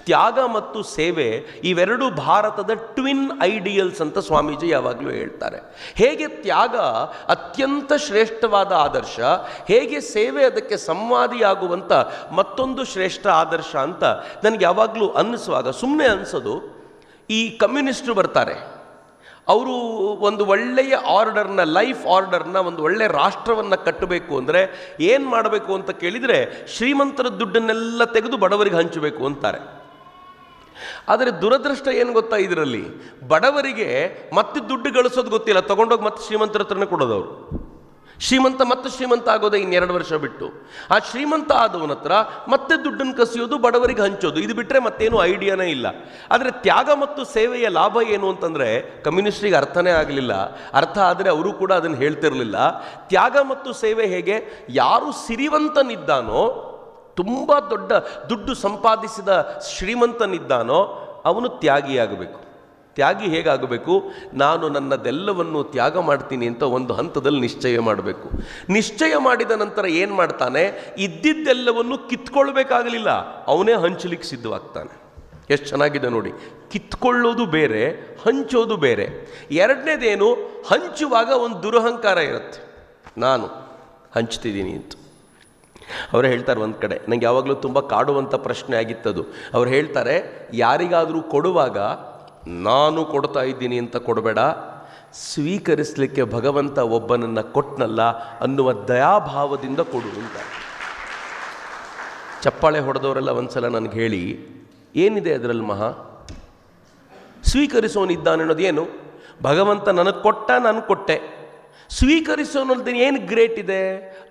ತ್ಯಾಗ ಮತ್ತು ಸೇವೆ ಇವೆರಡು ಭಾರತದ ಟ್ವಿನ್ ಐಡಿಯಲ್ಸ್ ಅಂತ ಸ್ವಾಮೀಜಿ ಯಾವಾಗಲೂ ಹೇಳ್ತಾರೆ. ಹೇಗೆ ತ್ಯಾಗ ಅತ್ಯಂತ ಶ್ರೇಷ್ಠವಾದ ಆದರ್ಶ, ಹೇಗೆ ಸೇವೆ ಅದಕ್ಕೆ ಸಂವಾದಿಯಾಗುವಂಥ ಮತ್ತೊಂದು ಶ್ರೇಷ್ಠ ಆದರ್ಶ ಅಂತ ನನಗೆ ಯಾವಾಗಲೂ ಅನ್ನಿಸುವಾಗ ಸುಮ್ಮನೆ ಅನಿಸೋದು, ಈ ಕಮ್ಯುನಿಸ್ಟರು ಬರ್ತಾರೆ, ಅವರು ಒಂದು ಒಳ್ಳೆಯ ಆರ್ಡರ್ನ, ಲೈಫ್ ಆರ್ಡರ್ನ, ಒಂದು ಒಳ್ಳೆಯ ರಾಷ್ಟ್ರವನ್ನು ಕಟ್ಟಬೇಕು ಅಂದರೆ ಏನು ಮಾಡಬೇಕು ಅಂತ ಕೇಳಿದರೆ ಶ್ರೀಮಂತರ ದುಡ್ಡನ್ನೆಲ್ಲ ತೆಗೆದು ಬಡವರಿಗೆ ಹಂಚಬೇಕು ಅಂತಾರೆ. ಆದರೆ ದುರದೃಷ್ಟ ಏನು ಗೊತ್ತಾ, ಇದರಲ್ಲಿ ಬಡವರಿಗೆ ಮತ್ತೆ ದುಡ್ಡು ಗಳಿಸೋದು ಗೊತ್ತಿಲ್ಲ, ತಗೊಂಡೋಗಿ ಮತ್ತೆ ಶ್ರೀಮಂತರ ಹತ್ರನೇ ಕೊಡೋದವರು. ಶ್ರೀಮಂತ ಮತ್ತೆ ಶ್ರೀಮಂತ ಆಗೋದೇ ಇನ್ನೆರಡು ವರ್ಷ ಬಿಟ್ಟು. ಆ ಶ್ರೀಮಂತ ಆದವನ ಹತ್ರ ಮತ್ತೆ ದುಡ್ಡನ್ನು ಕಸಿಯೋದು, ಬಡವರಿಗೆ ಹಂಚೋದು, ಇದು ಬಿಟ್ಟರೆ ಮತ್ತೇನು ಐಡಿಯಾನೇ ಇಲ್ಲ. ಆದರೆ ತ್ಯಾಗ ಮತ್ತು ಸೇವೆಯ ಲಾಭ ಏನು ಅಂತಂದರೆ ಕಮ್ಯುನಿಸ್ಟ್ರಿಗೆ ಅರ್ಥನೇ ಆಗಲಿಲ್ಲ. ಅರ್ಥ ಆದರೆ ಅವರು ಕೂಡ ಅದನ್ನು ಹೇಳ್ತಿರಲಿಲ್ಲ. ತ್ಯಾಗ ಮತ್ತು ಸೇವೆ ಹೇಗೆ? ಯಾರು ಸಿರಿವಂತನಿದ್ದಾನೋ, ತುಂಬ ದೊಡ್ಡ ದುಡ್ಡು ಸಂಪಾದಿಸಿದ ಶ್ರೀಮಂತನಿದ್ದಾನೋ ಅವನು ತ್ಯಾಗಿಯಾಗಬೇಕು. ತ್ಯಾಗಿ ಹೇಗಾಗಬೇಕು? ನಾನು ನನ್ನದೆಲ್ಲವನ್ನು ತ್ಯಾಗ ಮಾಡ್ತೀನಿ ಅಂತ ಒಂದು ಹಂತದಲ್ಲಿ ನಿಶ್ಚಯ ಮಾಡಬೇಕು. ನಿಶ್ಚಯ ಮಾಡಿದ ನಂತರ ಏನು ಮಾಡ್ತಾನೆ? ಇದ್ದಿದ್ದೆಲ್ಲವನ್ನು ಕಿತ್ಕೊಳ್ಬೇಕಾಗಲಿಲ್ಲ, ಅವನೇ ಹಂಚಲಿಕ್ಕೆ ಸಿದ್ಧವಾಗ್ತಾನೆ. ಎಷ್ಟು ಚೆನ್ನಾಗಿದೆ ನೋಡಿ. ಕಿತ್ಕೊಳ್ಳೋದು ಬೇರೆ, ಹಂಚೋದು ಬೇರೆ. ಎರಡನೇದೇನು? ಹಂಚುವಾಗ ಒಂದು ದುರಹಂಕಾರ ಇರುತ್ತೆ, ನಾನು ಹಂಚ್ತಿದ್ದೀನಿ ಅಂತ. ಅವರು ಹೇಳ್ತಾರೆ ಒಂದು ಕಡೆ, ನನಗೆ ಯಾವಾಗಲೂ ತುಂಬ ಕಾಡುವಂಥ ಪ್ರಶ್ನೆ ಆಗಿತ್ತದು. ಅವ್ರು ಹೇಳ್ತಾರೆ, ಯಾರಿಗಾದರೂ ಕೊಡುವಾಗ ನಾನು ಕೊಡ್ತಾ ಇದ್ದೀನಿ ಅಂತ ಕೊಡಬೇಡ, ಸ್ವೀಕರಿಸಲಿಕ್ಕೆ ಭಗವಂತ ಒಬ್ಬನನ್ನು ಕೊಟ್ಟನಲ್ಲ ಅನ್ನುವ ದಯಾಭಾವದಿಂದ ಕೊಡು ಅಂತ. ಚಪ್ಪಾಳೆ ಹೊಡೆದವರೆಲ್ಲ ಒಂದ್ಸಲ ನನಗೆ ಹೇಳಿ, ಏನಿದೆ ಅದರಲ್ಲಿ ಮಹಾ? ಸ್ವೀಕರಿಸೋನಿದ್ದಾನೆ ಅನ್ನೋದೇನು? ಭಗವಂತ ನನಗೆ ಕೊಟ್ಟ, ನಾನು ಕೊಟ್ಟೆ. ಸ್ವೀಕರಿಸೋನಲ್ದೇ ಏನು ಗ್ರೇಟ್ ಇದೆ?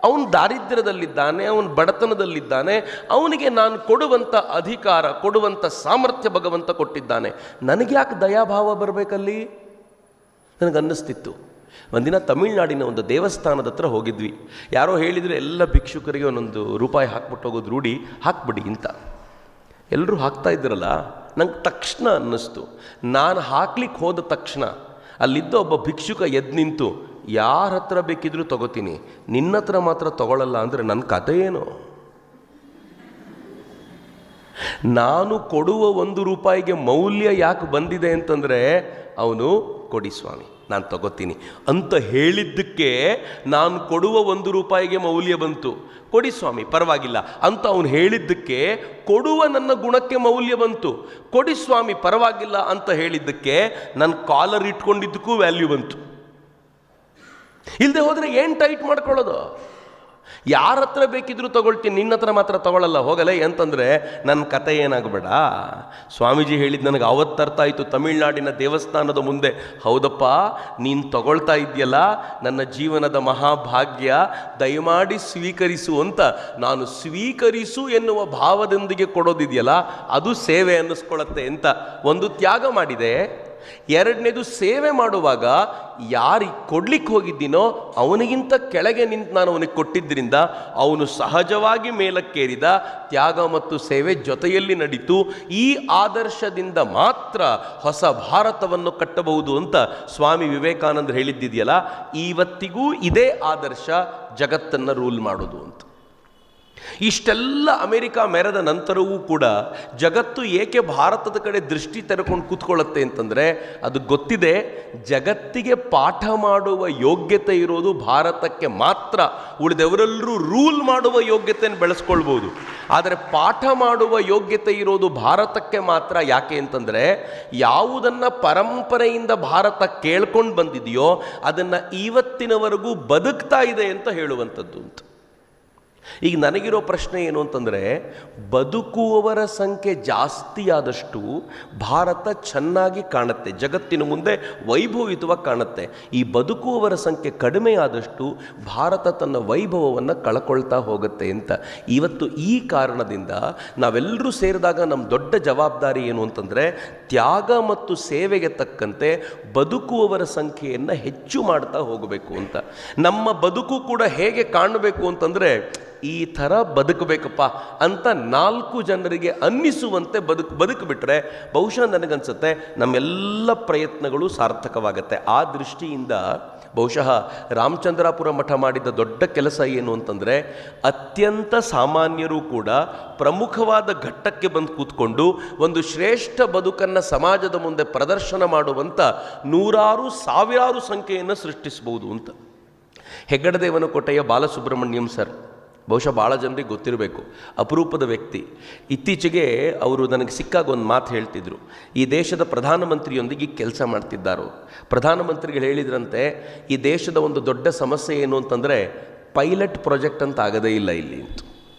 ಅವನು ದಾರಿದ್ರ್ಯದಲ್ಲಿದ್ದಾನೆ, ಅವನು ಬಡತನದಲ್ಲಿದ್ದಾನೆ, ಅವನಿಗೆ ನಾನು ಕೊಡುವಂಥ ಅಧಿಕಾರ, ಕೊಡುವಂಥ ಸಾಮರ್ಥ್ಯ ಭಗವಂತ ಕೊಟ್ಟಿದ್ದಾನೆ. ನನಗೆ ಯಾಕೆ ದಯಾಭಾವ ಬರಬೇಕಲ್ಲಿ? ನನಗನ್ನಿಸ್ತಿತ್ತು. ಒಂದಿನ ತಮಿಳ್ನಾಡಿನ ಒಂದು ದೇವಸ್ಥಾನದ ಹತ್ರ ಹೋಗಿದ್ವಿ. ಯಾರೋ ಹೇಳಿದರೆ ಎಲ್ಲ ಭಿಕ್ಷುಕರಿಗೆ ಒಂದೊಂದು ರೂಪಾಯಿ ಹಾಕ್ಬಿಟ್ಟು ಹೋಗೋದು ರೂಢಿ, ಹಾಕ್ಬಿಡಿ ಅಂತ. ಎಲ್ಲರೂ ಹಾಕ್ತಾ ಇದ್ರಲ್ಲ, ನಂಗೆ ತಕ್ಷಣ ಅನ್ನಿಸ್ತು, ನಾನು ಹಾಕ್ಲಿಕ್ಕೆ ಹೋದ ತಕ್ಷಣ ಅಲ್ಲಿದ್ದ ಒಬ್ಬ ಭಿಕ್ಷುಕ ಎದ್ದು ನಿಂತು, ಯಾರ ಹತ್ರ ಬೇಕಿದ್ರೂ ತಗೋತೀನಿ, ನಿನ್ನ ಹತ್ರ ಮಾತ್ರ ತಗೊಳ್ಳಲ್ಲ ಅಂದರೆ ನನ್ನ ಕಥೆ ಏನು? ನಾನು ಕೊಡುವ 1 ರೂಪಾಯಿಗೆ ಮೌಲ್ಯ ಯಾಕೆ ಬಂದಿದೆ ಅಂತಂದರೆ, ಅವನು ಕೊಡಿ ಸ್ವಾಮಿ ನಾನು ತಗೋತೀನಿ ಅಂತ ಹೇಳಿದ್ದಕ್ಕೆ ನಾನು ಕೊಡುವ 1 ರೂಪಾಯಿಗೆ ಮೌಲ್ಯ ಬಂತು. ಕೊಡಿ ಸ್ವಾಮಿ ಪರವಾಗಿಲ್ಲ ಅಂತ ಅವನು ಹೇಳಿದ್ದಕ್ಕೆ ಕೊಡುವ ನನ್ನ ಗುಣಕ್ಕೆ ಮೌಲ್ಯ ಬಂತು. ಕೊಡಿ ಸ್ವಾಮಿ ಪರವಾಗಿಲ್ಲ ಅಂತ ಹೇಳಿದ್ದಕ್ಕೆ ನನ್ನ ಕಾಲರ್ ಇಟ್ಕೊಂಡಿದ್ದಕ್ಕೂ ವ್ಯಾಲ್ಯೂ ಬಂತು. ಇಲ್ಲದೆ ಹೋದರೆ ಏನು ಟೈಟ್ ಮಾಡ್ಕೊಳ್ಳೋದು? ಯಾರ ಹತ್ರ ಬೇಕಿದ್ರೂ ತಗೊಳ್ತೀನಿ, ನಿನ್ನ ಹತ್ರ ಮಾತ್ರ ತಗೊಳ್ಳಲ್ಲ, ಹೋಗಲ್ಲ ಅಂತಂದರೆ ನನ್ನ ಕತೆ ಏನಾಗಬೇಡ. ಸ್ವಾಮೀಜಿ ಹೇಳಿದ್ದು ನನಗೆ ಅವತ್ತರ್ಥ ಆಯಿತು ತಮಿಳ್ನಾಡಿನ ದೇವಸ್ಥಾನದ ಮುಂದೆ. ಹೌದಪ್ಪ, ನೀನು ತಗೊಳ್ತಾ ಇದೆಯಲ್ಲ, ನನ್ನ ಜೀವನದ ಮಹಾಭಾಗ್ಯ, ದಯಮಾಡಿ ಸ್ವೀಕರಿಸು ಅಂತ. ನಾನು ಸ್ವೀಕರಿಸು ಎನ್ನುವ ಭಾವದೊಂದಿಗೆ ಕೊಡೋದಿದೆಯಲ್ಲ, ಅದು ಸೇವೆ ಅನ್ನಿಸ್ಕೊಳ್ಳುತ್ತೆ ಅಂತ ಒಂದು ತ್ಯಾಗ ಮಾಡಿದೆ. ಎರಡನೇದು, ಸೇವೆ ಮಾಡುವಾಗ ಯಾರಿಗೆ ಕೊಡ್ಲಿಕ್ಕೆ ಹೋಗಿದ್ದೀನೋ ಅವನಿಗಿಂತ ಕೆಳಗೆ ನಿಂತು ನಾನು ಅವನಿಗೆ ಕೊಟ್ಟಿದ್ದರಿಂದ ಅವನು ಸಹಜವಾಗಿ ಮೇಲಕ್ಕೇರಿದ. ತ್ಯಾಗ ಮತ್ತು ಸೇವೆ ಜೊತೆಯಲ್ಲಿ ನಡೀತು. ಈ ಆದರ್ಶದಿಂದ ಮಾತ್ರ ಹೊಸ ಭಾರತವನ್ನು ಕಟ್ಟಬಹುದು ಅಂತ ಸ್ವಾಮಿ ವಿವೇಕಾನಂದರು ಹೇಳಿದ್ದಿದೆಯಲ್ಲ, ಇವತ್ತಿಗೂ ಇದೇ ಆದರ್ಶ ಜಗತ್ತನ್ನು ರೂಲ್ ಮಾಡೋದು ಅಂತ. ಇಷ್ಟೆಲ್ಲ ಅಮೆರಿಕ ಮೆರೆದ ನಂತರವೂ ಕೂಡ ಜಗತ್ತು ಏಕೆ ಭಾರತದ ಕಡೆ ದೃಷ್ಟಿ ತೆರೆಕೊಂಡು ಕೂತ್ಕೊಳ್ಳುತ್ತೆ ಅಂತಂದರೆ, ಅದು ಗೊತ್ತಿದೆ, ಜಗತ್ತಿಗೆ ಪಾಠ ಮಾಡುವ ಯೋಗ್ಯತೆ ಇರೋದು ಭಾರತಕ್ಕೆ ಮಾತ್ರ. ಉಳಿದವರೆಲ್ಲರೂ ರೂಲ್ ಮಾಡುವ ಯೋಗ್ಯತೆಯನ್ನು ಬೆಳೆಸ್ಕೊಳ್ಬೋದು, ಆದರೆ ಪಾಠ ಮಾಡುವ ಯೋಗ್ಯತೆ ಇರೋದು ಭಾರತಕ್ಕೆ ಮಾತ್ರ. ಯಾಕೆ ಅಂತಂದರೆ, ಯಾವುದನ್ನು ಪರಂಪರೆಯಿಂದ ಭಾರತ ಕೇಳ್ಕೊಂಡು ಬಂದಿದೆಯೋ ಅದನ್ನು ಇವತ್ತಿನವರೆಗೂ ಬದುಕ್ತಾ ಇದೆ ಅಂತ ಹೇಳುವಂಥದ್ದು ಅಂತ. ಈಗ ನನಗಿರೋ ಪ್ರಶ್ನೆ ಏನು ಅಂತಂದರೆ, ಬದುಕುವವರ ಸಂಖ್ಯೆ ಜಾಸ್ತಿ ಆದಷ್ಟು ಭಾರತ ಚೆನ್ನಾಗಿ ಕಾಣುತ್ತೆ, ಜಗತ್ತಿನ ಮುಂದೆ ವೈಭವಿತವಾಗಿ ಕಾಣುತ್ತೆ. ಈ ಬದುಕುವವರ ಸಂಖ್ಯೆ ಕಡಿಮೆ ಆದಷ್ಟು ಭಾರತ ತನ್ನ ವೈಭವವನ್ನು ಕಳ್ಕೊಳ್ತಾ ಹೋಗುತ್ತೆ ಅಂತ. ಇವತ್ತು ಈ ಕಾರಣದಿಂದ ನಾವೆಲ್ಲರೂ ಸೇರಿದಾಗ ನಮ್ಮ ದೊಡ್ಡ ಜವಾಬ್ದಾರಿ ಏನು ಅಂತಂದರೆ, ತ್ಯಾಗ ಮತ್ತು ಸೇವೆಗೆ ತಕ್ಕಂತೆ ಬದುಕುವವರ ಸಂಖ್ಯೆಯನ್ನು ಹೆಚ್ಚು ಮಾಡ್ತಾ ಹೋಗಬೇಕು ಅಂತ. ನಮ್ಮ ಬದುಕು ಕೂಡ ಹೇಗೆ ಕಾಣಬೇಕು ಅಂತಂದರೆ, ಈ ಥರ ಬದುಕಬೇಕಪ್ಪ ಅಂತ 4 ಜನರಿಗೆ ಅನ್ನಿಸುವಂತೆ ಬದುಕಿಬಿಟ್ರೆ ಬಹುಶಃ ನನಗನ್ಸುತ್ತೆ ನಮ್ಮೆಲ್ಲ ಪ್ರಯತ್ನಗಳು ಸಾರ್ಥಕವಾಗುತ್ತೆ. ಆ ದೃಷ್ಟಿಯಿಂದ ಬಹುಶಃ ರಾಮಚಂದ್ರಾಪುರ ಮಠ ಮಾಡಿದ ದೊಡ್ಡ ಕೆಲಸ ಏನು ಅಂತಂದರೆ, ಅತ್ಯಂತ ಸಾಮಾನ್ಯರು ಕೂಡ ಪ್ರಮುಖವಾದ ಘಟ್ಟಕ್ಕೆ ಬಂದು ಕೂತ್ಕೊಂಡು ಒಂದು ಶ್ರೇಷ್ಠ ಬದುಕನ್ನು ಸಮಾಜದ ಮುಂದೆ ಪ್ರದರ್ಶನ ಮಾಡುವಂಥ ನೂರಾರು ಸಾವಿರಾರು ಸಂಖ್ಯೆಯನ್ನು ಸೃಷ್ಟಿಸಬಹುದು ಅಂತ. ಹೆಗ್ಗಡದೇವನಕೋಟೆಯ ಬಾಲಸುಬ್ರಹ್ಮಣ್ಯಂ ಸರ್ ಬಹುಶಃ ಭಾಳ ಜನರಿಗೆ ಗೊತ್ತಿರಬೇಕು, ಅಪರೂಪದ ವ್ಯಕ್ತಿ. ಇತ್ತೀಚೆಗೆ ಅವರು ನನಗೆ ಸಿಕ್ಕಾಗ ಒಂದು ಮಾತು ಹೇಳ್ತಿದ್ರು. ಈ ದೇಶದ ಪ್ರಧಾನಮಂತ್ರಿಯೊಂದಿಗೆ ಕೆಲಸ ಮಾಡ್ತಿದ್ದಾರೋ, ಪ್ರಧಾನಮಂತ್ರಿಗಳು ಹೇಳಿದ್ರಂತೆ, ಈ ದೇಶದ ಒಂದು ದೊಡ್ಡ ಸಮಸ್ಯೆ ಏನು ಅಂತಂದರೆ ಪೈಲಟ್ ಪ್ರಾಜೆಕ್ಟ್ ಅಂತ ಆಗದೇ ಇಲ್ಲ ಇಲ್ಲಿ ಅಂತ.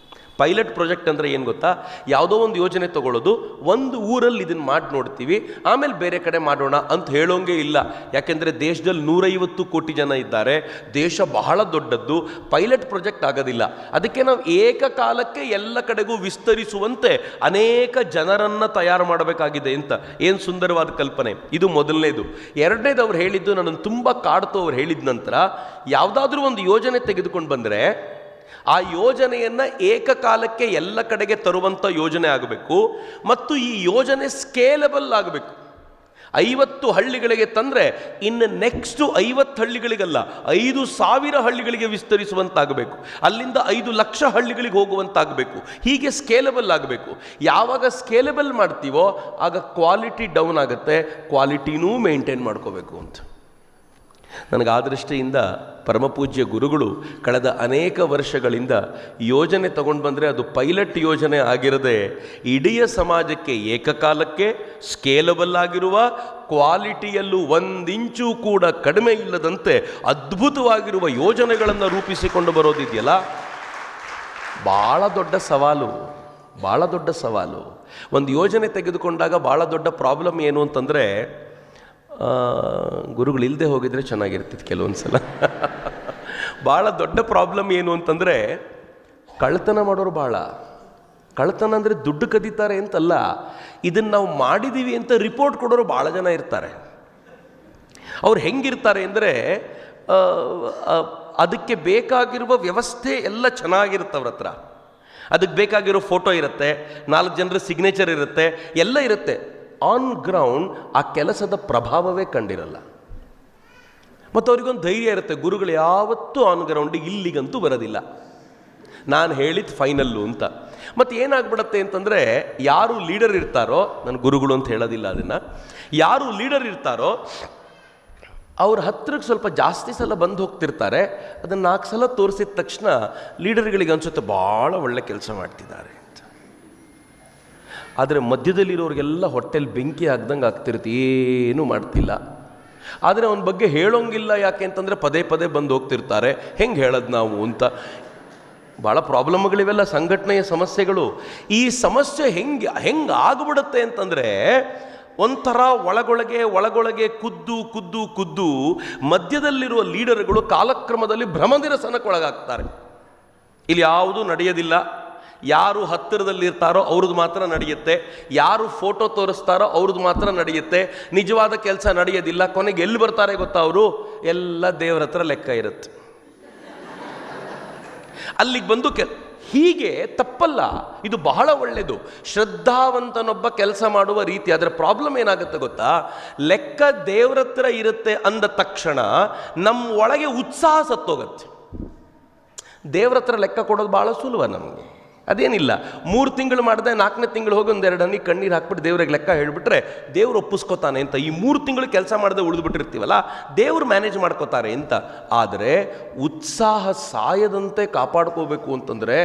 ಪೈಲಟ್ ಪ್ರಾಜೆಕ್ಟ್ ಅಂದರೆ ಏನು ಗೊತ್ತಾ, ಯಾವುದೋ ಒಂದು ಯೋಜನೆ ತಗೊಳ್ಳೋದು, ಒಂದು ಊರಲ್ಲಿ ಇದನ್ನು ಮಾಡಿ ನೋಡ್ತೀವಿ, ಆಮೇಲೆ ಬೇರೆ ಕಡೆ ಮಾಡೋಣ ಅಂತ ಹೇಳೋಂಗೆ ಇಲ್ಲ. ಯಾಕೆಂದರೆ ದೇಶದಲ್ಲಿ 150 ಕೋಟಿ ಜನ ಇದ್ದಾರೆ, ದೇಶ ಬಹಳ ದೊಡ್ಡದ್ದು, ಪೈಲಟ್ ಪ್ರಾಜೆಕ್ಟ್ ಆಗೋದಿಲ್ಲ. ಅದಕ್ಕೆ ನಾವು ಏಕಕಾಲಕ್ಕೆ ಎಲ್ಲ ಕಡೆಗೂ ವಿಸ್ತರಿಸುವಂತೆ ಅನೇಕ ಜನರನ್ನು ತಯಾರು ಮಾಡಬೇಕಾಗಿದೆ ಅಂತ. ಏನು ಸುಂದರವಾದ ಕಲ್ಪನೆ. ಇದು ಮೊದಲನೇದು. ಎರಡನೇದು ಅವ್ರು ಹೇಳಿದ್ದು ನನ್ನನ್ನು ತುಂಬ ಕಾಡ್ತು. ಅವ್ರು ಹೇಳಿದ ನಂತರ ಯಾವುದಾದ್ರೂ ಒಂದು ಯೋಜನೆ ತೆಗೆದುಕೊಂಡು ಬಂದರೆ ಆ ಯೋಜನೆಯನ್ನು ಏಕಕಾಲಕ್ಕೆ ಎಲ್ಲ ಕಡೆಗೆ ತರುವಂಥ ಯೋಜನೆ ಆಗಬೇಕು, ಮತ್ತು ಈ ಯೋಜನೆ ಸ್ಕೇಲಬಲ್ ಆಗಬೇಕು. 50 ಹಳ್ಳಿಗಳಿಗೆ ತಂದರೆ ಇನ್ನು ನೆಕ್ಸ್ಟು 50 ಹಳ್ಳಿಗಳಿಗಲ್ಲ, 5,000 ಹಳ್ಳಿಗಳಿಗೆ ವಿಸ್ತರಿಸುವಂತಾಗಬೇಕು, ಅಲ್ಲಿಂದ 5 ಲಕ್ಷ ಹಳ್ಳಿಗಳಿಗೆ ಹೋಗುವಂತಾಗಬೇಕು. ಹೀಗೆ ಸ್ಕೇಲಬಲ್ ಆಗಬೇಕು. ಯಾವಾಗ ಸ್ಕೇಲಬಲ್ ಮಾಡ್ತೀವೋ ಆಗ ಕ್ವಾಲಿಟಿ ಡೌನ್ ಆಗುತ್ತೆ, ಕ್ವಾಲಿಟಿನೂ ಮೇಂಟೈನ್ ಮಾಡ್ಕೋಬೇಕು ಅಂತ. ನನಗೆ ಆ ದೃಷ್ಟಿಯಿಂದ ಪರಮಪೂಜ್ಯ ಗುರುಗಳು ಕಳೆದ ಅನೇಕ ವರ್ಷಗಳಿಂದ ಯೋಜನೆ ತಗೊಂಡು ಬಂದರೆ ಅದು ಪೈಲಟ್ ಯೋಜನೆ ಆಗಿರದೆ ಇಡೀ ಸಮಾಜಕ್ಕೆ ಏಕಕಾಲಕ್ಕೆ ಸ್ಕೇಲಬಲ್ ಆಗಿರುವ, ಕ್ವಾಲಿಟಿಯಲ್ಲೂ 1 ಇಂಚು ಕೂಡ ಕಡಿಮೆ ಇಲ್ಲದಂತೆ ಅದ್ಭುತವಾಗಿರುವ ಯೋಜನೆಗಳನ್ನು ರೂಪಿಸಿಕೊಂಡು ಬರೋದಿದೆಯಲ್ಲ, ಭಾಳ ದೊಡ್ಡ ಸವಾಲು, ಭಾಳ ದೊಡ್ಡ ಸವಾಲು. ಒಂದು ಯೋಜನೆ ತೆಗೆದುಕೊಂಡಾಗ ಭಾಳ ದೊಡ್ಡ ಪ್ರಾಬ್ಲಮ್ ಏನು ಅಂತಂದರೆ, ಗುರುಗಳು ಇಲ್ಲದೆ ಹೋಗಿದ್ರೆ ಚೆನ್ನಾಗಿರ್ತಿತ್ತು ಕೆಲವೊಂದು ಸಲ. ಭಾಳ ದೊಡ್ಡ ಪ್ರಾಬ್ಲಮ್ ಏನು ಅಂತಂದರೆ, ಕಳ್ತನ ಮಾಡೋರು ಭಾಳ. ಕಳ್ತನ ಅಂದರೆ ದುಡ್ಡು ಕದೀತಾರೆ ಅಂತಲ್ಲ, ಇದನ್ನು ನಾವು ಮಾಡಿದ್ದೀವಿ ಅಂತ ರಿಪೋರ್ಟ್ ಕೊಡೋರು ಭಾಳ ಜನ ಇರ್ತಾರೆ. ಅವ್ರು ಹೆಂಗಿರ್ತಾರೆ ಅಂದರೆ, ಅದಕ್ಕೆ ಬೇಕಾಗಿರುವ ವ್ಯವಸ್ಥೆ ಎಲ್ಲ ಚೆನ್ನಾಗಿರುತ್ತೆ ಅವ್ರ ಹತ್ರ, ಅದಕ್ಕೆ ಬೇಕಾಗಿರೋ ಫೋಟೋ ಇರುತ್ತೆ, 4 ಜನರ ಸಿಗ್ನೇಚರ್ ಇರುತ್ತೆ, ಎಲ್ಲ ಇರುತ್ತೆ. ಆನ್ ಗ್ರೌಂಡ್ ಆ ಕೆಲಸದ ಪ್ರಭಾವವೇ ಕಂಡಿರಲ್ಲ. ಮತ್ತು ಅವ್ರಿಗೊಂದು ಧೈರ್ಯ ಇರುತ್ತೆ, ಗುರುಗಳು ಯಾವತ್ತೂ ಆನ್ ಗ್ರೌಂಡಿಗೆ ಇಲ್ಲಿಗಂತೂ ಬರೋದಿಲ್ಲ, ನಾನು ಹೇಳಿದ್ದು ಫೈನಲ್ಲು ಅಂತ. ಮತ್ತು ಏನಾಗ್ಬಿಡತ್ತೆ ಅಂತಂದರೆ, ಯಾರು ಲೀಡರ್ ಇರ್ತಾರೋ, ನನ್ನ ಗುರುಗಳು ಅಂತ ಹೇಳೋದಿಲ್ಲ ಅದನ್ನು, ಯಾರು ಲೀಡರ್ ಇರ್ತಾರೋ ಅವ್ರ ಹತ್ರಕ್ಕೆ ಸ್ವಲ್ಪ ಜಾಸ್ತಿ ಸಲ ಬಂದು ಹೋಗ್ತಿರ್ತಾರೆ. ಅದನ್ನು 4 ಸಲ ತೋರಿಸಿದ ತಕ್ಷಣ ಲೀಡರ್ಗಳಿಗೆ ಅನಿಸುತ್ತೆ ಭಾಳ ಒಳ್ಳೆ ಕೆಲಸ ಮಾಡ್ತಿದ್ದಾರೆ ಅಂತ. ಆದರೆ ಮಧ್ಯದಲ್ಲಿರೋರಿಗೆಲ್ಲ ಹೊಟ್ಟೆಲಿ ಬೆಂಕಿ ಆಗ್ದಂಗೆ ಆಗ್ತಿರುತ್ತೆ, ಏನೂ ಮಾಡ್ತಿಲ್ಲ. ಆದರೆ ಅವನ ಬಗ್ಗೆ ಹೇಳೋಂಗಿಲ್ಲ. ಯಾಕೆ ಅಂತಂದರೆ ಪದೇ ಪದೇ ಬಂದು ಹೋಗ್ತಿರ್ತಾರೆ, ಹೆಂಗೆ ಹೇಳೋದು ನಾವು ಅಂತ. ಭಾಳ ಪ್ರಾಬ್ಲಮ್ಗಳಿವೆಲ್ಲ, ಸಂಘಟನೆಯ ಸಮಸ್ಯೆಗಳು. ಈ ಸಮಸ್ಯೆ ಹೆಂಗೆ ಆಗ್ಬಿಡುತ್ತೆ ಅಂತಂದರೆ, ಒಂಥರ ಒಳಗೊಳಗೆ ಕುದ್ದು ಮಧ್ಯದಲ್ಲಿರುವ ಲೀಡರ್ಗಳು ಕಾಲಕ್ರಮದಲ್ಲಿ ಭ್ರಮನಿರಸನಕ್ಕೊಳಗಾಗ್ತಾರೆ. ಇಲ್ಲಿ ಯಾವುದೂ ನಡೆಯೋದಿಲ್ಲ. ಯಾರು ಹತ್ತಿರದಲ್ಲಿರ್ತಾರೋ ಅವ್ರದ್ದು ಮಾತ್ರ ನಡೆಯುತ್ತೆ, ಯಾರು ಫೋಟೋ ತೋರಿಸ್ತಾರೋ ಅವ್ರದ್ದು ಮಾತ್ರ ನಡೆಯುತ್ತೆ, ನಿಜವಾದ ಕೆಲಸ ನಡೆಯೋದಿಲ್ಲ. ಕೊನೆಗೆ ಎಲ್ಲಿ ಬರ್ತಾರೆ ಗೊತ್ತಾ ಅವರು? ಎಲ್ಲ ದೇವರ ಹತ್ರ ಲೆಕ್ಕ ಇರುತ್ತೆ. ಅಲ್ಲಿಗೆ ಬಂದು ಹೀಗೆ ತಪ್ಪಲ್ಲ, ಇದು ಬಹಳ ಒಳ್ಳೆಯದು. ಶ್ರದ್ಧಾವಂತನೊಬ್ಬ ಕೆಲಸ ಮಾಡುವ ರೀತಿ. ಅದರ ಪ್ರಾಬ್ಲಮ್ ಏನಾಗುತ್ತೆ ಗೊತ್ತಾ? ಲೆಕ್ಕ ದೇವ್ರ ಹತ್ರ ಇರುತ್ತೆ ಅಂದ ತಕ್ಷಣ ನಮ್ಮ ಒಳಗೆ ಉತ್ಸಾಹ ಸತ್ತೋಗತ್ತೆ. ದೇವ್ರ ಹತ್ರ ಲೆಕ್ಕ ಕೊಡೋದು ಭಾಳ ಸುಲಭ ನಮಗೆ, ಅದೇನಿಲ್ಲ. 3 ತಿಂಗಳು ಮಾಡಿದೆ, 4ನೇ ತಿಂಗಳು ಹೋಗಿ 1-2 ಹನಿ ಕಣ್ಣೀರು ಹಾಕ್ಬಿಟ್ಟು ದೇವ್ರಿಗೆ ಲೆಕ್ಕ ಹೇಳಿಬಿಟ್ರೆ ದೇವ್ರು ಒಪ್ಪಿಸ್ಕೋತಾನೆ ಅಂತ. ಈ 3 ತಿಂಗಳು ಕೆಲಸ ಮಾಡದೆ ಉಳಿದ್ಬಿಟ್ಟಿರ್ತೀವಲ್ಲ, ದೇವ್ರು ಮ್ಯಾನೇಜ್ ಮಾಡ್ಕೋತಾರೆ ಅಂತ. ಆದರೆ ಉತ್ಸಾಹ ಸಾಯದಂತೆ ಕಾಪಾಡ್ಕೋಬೇಕು ಅಂತಂದರೆ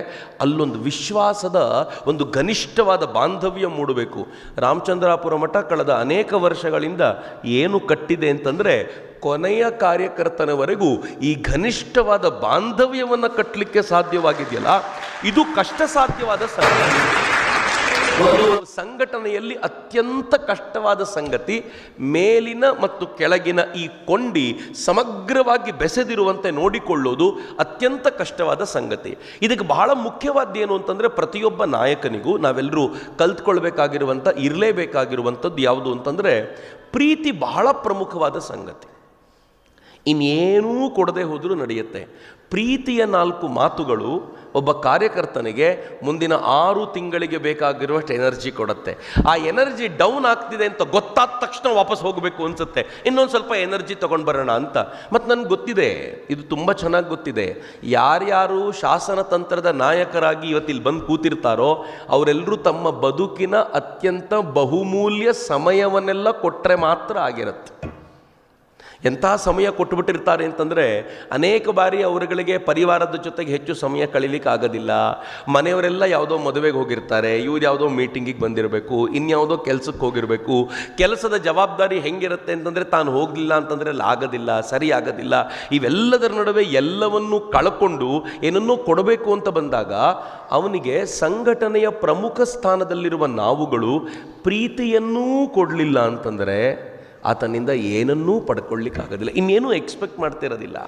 ಅಲ್ಲೊಂದು ವಿಶ್ವಾಸದ ಒಂದು ಘನಿಷ್ಠವಾದ ಬಾಂಧವ್ಯ ಮೂಡಬೇಕು. ರಾಮಚಂದ್ರಾಪುರ ಮಠ ಕಳೆದ ಅನೇಕ ವರ್ಷಗಳಿಂದ ಏನು ಕಟ್ಟಿದೆ ಅಂತಂದರೆ, ಕೊನೆಯ ಕಾರ್ಯಕರ್ತನವರೆಗೂ ಈ ಘನಿಷ್ಠವಾದ ಬಾಂಧವ್ಯವನ್ನು ಕಟ್ಟಲಿಕ್ಕೆ ಸಾಧ್ಯವಾಗಿದೆಯಲ್ಲ, ಇದು ಕಷ್ಟ ಸಾಧ್ಯವಾದ ಸಂಗತಿ. ಒಂದು ಸಂಘಟನೆಯಲ್ಲಿ ಅತ್ಯಂತ ಕಷ್ಟವಾದ ಸಂಗತಿ ಮೇಲಿನ ಮತ್ತು ಕೆಳಗಿನ ಈ ಕೊಂಡಿ ಸಮಗ್ರವಾಗಿ ಬೆಸೆದಿರುವಂತೆ ನೋಡಿಕೊಳ್ಳೋದು ಅತ್ಯಂತ ಕಷ್ಟವಾದ ಸಂಗತಿ. ಇದಕ್ಕೆ ಬಹಳ ಮುಖ್ಯವಾದ್ದೇನು ಅಂತಂದರೆ, ಪ್ರತಿಯೊಬ್ಬ ನಾಯಕನಿಗೂ ನಾವೆಲ್ಲರೂ ಕಲ್ತ್ಕೊಳ್ಬೇಕಾಗಿರುವಂಥ, ಇರಲೇಬೇಕಾಗಿರುವಂಥದ್ದು ಯಾವುದು ಅಂತಂದರೆ, ಪ್ರೀತಿ ಬಹಳ ಪ್ರಮುಖವಾದ ಸಂಗತಿ. ಇನ್ನೇನೂ ಕೊಡದೆ ಹೋದರೂ ನಡೆಯುತ್ತೆ. ಪ್ರೀತಿಯ 4 ಮಾತುಗಳು ಒಬ್ಬ ಕಾರ್ಯಕರ್ತನಿಗೆ ಮುಂದಿನ 6 ತಿಂಗಳಿಗೆ ಬೇಕಾಗಿರುವಷ್ಟು ಎನರ್ಜಿ ಕೊಡುತ್ತೆ. ಆ ಎನರ್ಜಿ ಡೌನ್ ಆಗ್ತಿದೆ ಅಂತ ಗೊತ್ತಾದ ತಕ್ಷಣ ವಾಪಸ್ ಹೋಗಬೇಕು ಅನಿಸುತ್ತೆ, ಇನ್ನೊಂದು ಸ್ವಲ್ಪ ಎನರ್ಜಿ ತೊಗೊಂಡು ಬರೋಣ ಅಂತ. ಮತ್ತು ನನಗೆ ಗೊತ್ತಿದೆ, ಇದು ತುಂಬ ಚೆನ್ನಾಗಿ ಗೊತ್ತಿದೆ, ಯಾರ್ಯಾರು ಶಾಸನ ತಂತ್ರದ ನಾಯಕರಾಗಿ ಇವತ್ತಿಲ್ಲಿ ಬಂದು ಕೂತಿರ್ತಾರೋ ಅವರೆಲ್ಲರೂ ತಮ್ಮ ಬದುಕಿನ ಅತ್ಯಂತ ಬಹುಮೂಲ್ಯ ಸಮಯವನ್ನೆಲ್ಲ ಕೊಟ್ಟರೆ ಮಾತ್ರ ಆಗಿರುತ್ತೆ. ಎಂಥ ಸಮಯ ಕೊಟ್ಟುಬಿಟ್ಟಿರ್ತಾರೆ ಅಂತಂದರೆ, ಅನೇಕ ಬಾರಿ ಅವರುಗಳಿಗೆ ಪರಿವಾರದ ಜೊತೆಗೆ ಹೆಚ್ಚು ಸಮಯ ಕಳೀಲಿಕ್ಕೆ ಆಗೋದಿಲ್ಲ. ಮನೆಯವರೆಲ್ಲ ಯಾವುದೋ ಮದುವೆಗೆ ಹೋಗಿರ್ತಾರೆ, ಇವ್ರು ಯಾವುದೋ ಮೀಟಿಂಗಿಗೆ ಬಂದಿರಬೇಕು, ಇನ್ಯಾವುದೋ ಕೆಲಸಕ್ಕೆ ಹೋಗಿರಬೇಕು. ಕೆಲಸದ ಜವಾಬ್ದಾರಿ ಹೆಂಗಿರುತ್ತೆ ಅಂತಂದರೆ, ತಾನು ಹೋಗಲಿಲ್ಲ ಅಂತಂದರೆ ಅಲ್ಲಿ ಆಗೋದಿಲ್ಲ, ಸರಿ ಆಗೋದಿಲ್ಲ. ಇವೆಲ್ಲದರ ನಡುವೆ ಎಲ್ಲವನ್ನೂ ಕಳ್ಕೊಂಡು ಏನನ್ನೂ ಕೊಡಬೇಕು ಅಂತ ಬಂದಾಗ ಅವನಿಗೆ ಸಂಘಟನೆಯ ಪ್ರಮುಖ ಸ್ಥಾನದಲ್ಲಿರುವ ನಾವುಗಳು ಪ್ರೀತಿಯನ್ನೂ ಕೊಡಲಿಲ್ಲ ಅಂತಂದರೆ ಆತನಿಂದ ಏನನ್ನೂ ಪಡ್ಕೊಳ್ಳಿಕ್ಕಾಗೋದಿಲ್ಲ, ಇನ್ನೇನೂ ಎಕ್ಸ್ಪೆಕ್ಟ್ ಮಾಡ್ತಿರೋದಿಲ್ಲ.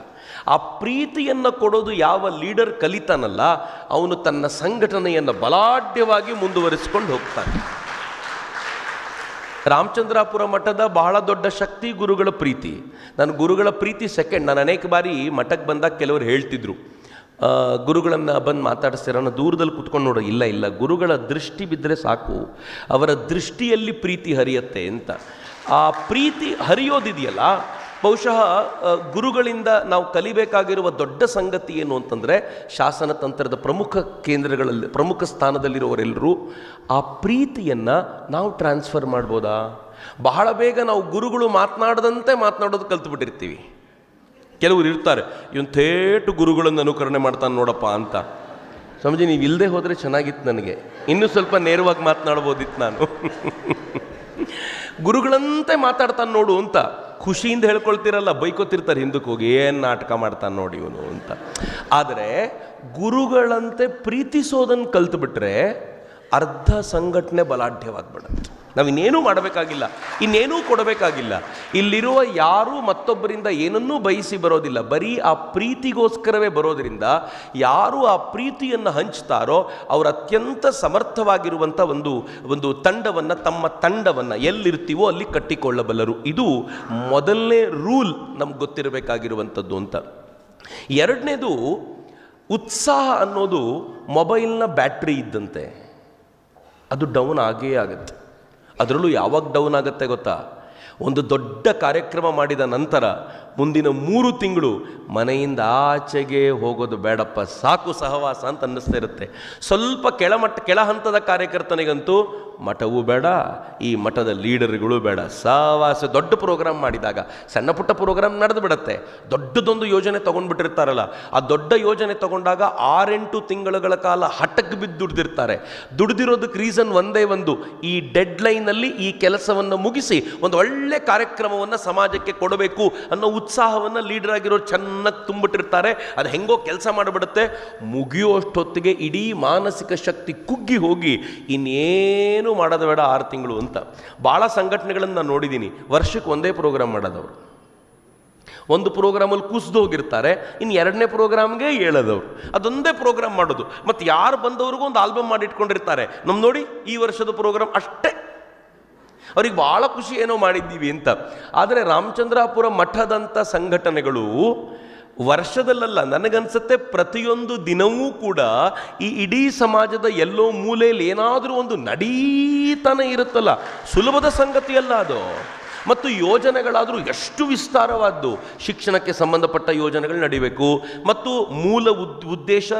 ಆ ಪ್ರೀತಿಯನ್ನು ಕೊಡೋದು ಯಾವ ಲೀಡರ್ ಕಲಿತಾನಲ್ಲ, ಅವನು ತನ್ನ ಸಂಘಟನೆಯನ್ನು ಬಲಾಢ್ಯವಾಗಿ ಮುಂದುವರಿಸಿಕೊಂಡು ಹೋಗ್ತಾನೆ. ರಾಮಚಂದ್ರಾಪುರ ಮಠದ ಬಹಳ ದೊಡ್ಡ ಶಕ್ತಿ ಗುರುಗಳ ಪ್ರೀತಿ. ನಾನು ಗುರುಗಳ ಪ್ರೀತಿ ಸೆಕೆಂಡ್. ನಾನು ಅನೇಕ ಬಾರಿ ಮಠಕ್ಕೆ ಬಂದಾಗ ಕೆಲವರು ಹೇಳ್ತಿದ್ರು, ಗುರುಗಳನ್ನು ಬಂದು ಮಾತಾಡಿಸ್ತೀರ, ದೂರದಲ್ಲಿ ಕುತ್ಕೊಂಡು ನೋಡೋ. ಇಲ್ಲ, ಗುರುಗಳ ದೃಷ್ಟಿ ಬಿದ್ದರೆ ಸಾಕು, ಅವರ ದೃಷ್ಟಿಯಲ್ಲಿ ಪ್ರೀತಿ ಹರಿಯತ್ತೆ ಅಂತ. ಆ ಪ್ರೀತಿ ಹರಿಯೋದಿದೆಯಲ್ಲ, ಬಹುಶಃ ಗುರುಗಳಿಂದ ನಾವು ಕಲಿಬೇಕಾಗಿರುವ ದೊಡ್ಡ ಸಂಗತಿ ಏನು ಅಂತಂದರೆ, ಶಾಸನ ತಂತ್ರದ ಪ್ರಮುಖ ಕೇಂದ್ರಗಳಲ್ಲಿ ಪ್ರಮುಖ ಸ್ಥಾನದಲ್ಲಿರುವವರೆಲ್ಲರೂ ಆ ಪ್ರೀತಿಯನ್ನು ನಾವು ಟ್ರಾನ್ಸ್ಫರ್ ಮಾಡ್ಬೋದಾ? ಬಹಳ ಬೇಗ ನಾವು ಗುರುಗಳು ಮಾತನಾಡದಂತೆ ಮಾತನಾಡೋದು ಕಲ್ತ್ಬಿಟ್ಟಿರ್ತೀವಿ. ಕೆಲವರು ಇರ್ತಾರೆ, ಇವನು ಥೇಟು ಗುರುಗಳನ್ನು ಅನುಕರಣೆ ಮಾಡ್ತಾನೆ ನೋಡಪ್ಪ ಅಂತ. ಸಮಜಿ, ನೀವು ಇಲ್ಲದೆ ಹೋದರೆ ಚೆನ್ನಾಗಿತ್ತು, ನನಗೆ ಇನ್ನೂ ಸ್ವಲ್ಪ ನೇರವಾಗಿ ಮಾತನಾಡ್ಬೋದಿತ್ತು ನಾನು. ಗುರುಗಳಂತೆ ಮಾತಾಡ್ತಾನೆ ನೋಡು ಅಂತ ಖುಷಿಯಿಂದ ಹೇಳ್ಕೊಳ್ತಿರಲ್ಲ, ಬೈಕೋತಿರ್ತಾರೆ ಹಿಂದಕ್ಕೆ ಹೋಗಿ, ಏನು ನಾಟಕ ಮಾಡ್ತಾನೆ ನೋಡಿ ಇವನು ಅಂತ. ಆದರೆ ಗುರುಗಳಂತೆ ಪ್ರೀತಿಸೋದನ್ನು ಕಲ್ತ್ಬಿಟ್ರೆ ಅರ್ಧ ಸಂಘಟನೆ ಬಲಾಢ್ಯವಾಗ್ಬಿಡುತ್ತೆ. ನಾವು ಇನ್ನೇನೂ ಮಾಡಬೇಕಾಗಿಲ್ಲ, ಇನ್ನೇನೂ ಕೊಡಬೇಕಾಗಿಲ್ಲ. ಇಲ್ಲಿರುವ ಯಾರೂ ಮತ್ತೊಬ್ಬರಿಂದ ಏನನ್ನೂ ಬಯಸಿ ಬರೋದಿಲ್ಲ, ಬರೀ ಆ ಪ್ರೀತಿಗೋಸ್ಕರವೇ ಬರೋದರಿಂದ ಯಾರು ಆ ಪ್ರೀತಿಯನ್ನು ಹಂಚ್ತಾರೋ ಅವರು ಅತ್ಯಂತ ಸಮರ್ಥವಾಗಿರುವಂಥ ಒಂದು ತಂಡವನ್ನು, ತಮ್ಮ ತಂಡವನ್ನು ಎಲ್ಲಿರ್ತೀವೋ ಅಲ್ಲಿ ಕಟ್ಟಿಕೊಳ್ಳಬಲ್ಲರು. ಇದು ಮೊದಲನೇ ರೂಲ್ ನಮ್ಗೆ ಗೊತ್ತಿರಬೇಕಾಗಿರುವಂಥದ್ದು ಅಂತ. ಎರಡನೇದು, ಉತ್ಸಾಹ ಅನ್ನೋದು ಮೊಬೈಲ್ನ ಬ್ಯಾಟ್ರಿ ಇದ್ದಂತೆ, ಅದು ಡೌನ್ ಆಗೇ ಆಗುತ್ತೆ. ಅದರಲ್ಲೂ ಯಾವಾಗ ಡೌನ್ ಆಗುತ್ತೆ ಗೊತ್ತಾ? ಒಂದು ದೊಡ್ಡ ಕಾರ್ಯಕ್ರಮ ಮಾಡಿದ ನಂತರ ಮುಂದಿನ 3 ತಿಂಗಳು ಮನೆಯಿಂದ ಆಚೆಗೆ ಹೋಗೋದು ಬೇಡಪ್ಪ, ಸಾಕು ಸಹವಾಸ ಅಂತ ಅನ್ನಿಸ್ತಾ ಇರುತ್ತೆ. ಸ್ವಲ್ಪ ಕೆಳ ಹಂತದ ಕಾರ್ಯಕರ್ತನಿಗಂತೂ ಮಠವೂ ಬೇಡ, ಈ ಮಠದ ಲೀಡರ್ಗಳು ಬೇಡ, ಸಹವಾಸ. ದೊಡ್ಡ ಪ್ರೋಗ್ರಾಮ್ ಮಾಡಿದಾಗ ಸಣ್ಣ ಪುಟ್ಟ ಪ್ರೋಗ್ರಾಮ್ ನಡೆದು ಬಿಡುತ್ತೆ. ದೊಡ್ಡದೊಂದು ಯೋಜನೆ ತೊಗೊಂಡ್ಬಿಟ್ಟಿರ್ತಾರಲ್ಲ, ಆ ದೊಡ್ಡ ಯೋಜನೆ ತೊಗೊಂಡಾಗ 6-8 ತಿಂಗಳುಗಳ ಕಾಲ ಹಠಕ್ಕೆ ಬಿದ್ದು ದುಡ್ದಿರ್ತಾರೆ. ದುಡ್ದಿರೋದಕ್ಕೆ ರೀಸನ್ ಒಂದೇ ಒಂದು, ಈ ಡೆಡ್ ಲೈನಲ್ಲಿ ಈ ಕೆಲಸವನ್ನು ಮುಗಿಸಿ ಒಂದು ಒಳ್ಳೆ ಕಾರ್ಯಕ್ರಮವನ್ನು ಸಮಾಜಕ್ಕೆ ಕೊಡಬೇಕು ಅನ್ನೋ ಉತ್ಸಾಹವನ್ನು ಲೀಡರ್ ಆಗಿರೋರು ಚೆನ್ನಾಗಿ ತುಂಬಿಟ್ಟಿರ್ತಾರೆ. ಅದು ಹೆಂಗೋ ಕೆಲಸ ಮಾಡಿಬಿಡುತ್ತೆ. ಮುಗಿಯುವಷ್ಟೊತ್ತಿಗೆ ಇಡೀ ಮಾನಸಿಕ ಶಕ್ತಿ ಕುಗ್ಗಿ ಹೋಗಿ ಇನ್ನೇನು ಮಾಡೋದು ಬೇಡ 6 ತಿಂಗಳು ಅಂತ. ಭಾಳ ಸಂಘಟನೆಗಳನ್ನು ನಾನು ನೋಡಿದ್ದೀನಿ. ವರ್ಷಕ್ಕೆ ಒಂದೇ ಪ್ರೋಗ್ರಾಮ್ ಮಾಡೋದವರು. ಒಂದು ಪ್ರೋಗ್ರಾಮಲ್ಲಿ ಕುಸಿದು ಹೋಗಿರ್ತಾರೆ, ಇನ್ನು 2ನೇ ಪ್ರೋಗ್ರಾಮ್ಗೆ ಹೇಳೋದವ್ರು. ಅದೊಂದೇ ಪ್ರೋಗ್ರಾಮ್ ಮಾಡೋದು. ಮತ್ತು ಯಾರು ಬಂದವ್ರಿಗೂ ಒಂದು ಆಲ್ಬಮ್ ಮಾಡಿ ಇಟ್ಕೊಂಡಿರ್ತಾರೆ. ನಮ್ಮ ನೋಡಿ ಈ ವರ್ಷದ ಪ್ರೋಗ್ರಾಮ್ ಅಷ್ಟೇ. ಅವ್ರಿಗೆ ಭಾಳ ಖುಷಿ ಏನೋ ಮಾಡಿದ್ದೀವಿ ಅಂತ. ಆದರೆ ರಾಮಚಂದ್ರಾಪುರ ಮಠದಂಥ ಸಂಘಟನೆಗಳು ವರ್ಷದಲ್ಲ, ನನಗನ್ಸುತ್ತೆ ಪ್ರತಿಯೊಂದು ದಿನವೂ ಕೂಡ ಈ ಇಡೀ ಸಮಾಜದ ಎಲ್ಲೋ ಮೂಲೆಯಲ್ಲಿ ಏನಾದರೂ ಒಂದು ನಡೀತಾನೆ ಇರುತ್ತಲ್ಲ. ಸುಲಭದ ಸಂಗತಿಯಲ್ಲ ಅದು. ಮತ್ತು ಯೋಜನೆಗಳಾದರೂ ಎಷ್ಟು ವಿಸ್ತಾರವಾದ್ದು. ಶಿಕ್ಷಣಕ್ಕೆ ಸಂಬಂಧಪಟ್ಟ ಯೋಜನೆಗಳು ನಡೀಬೇಕು. ಮತ್ತು ಮೂಲ ಉದ್ದೇಶ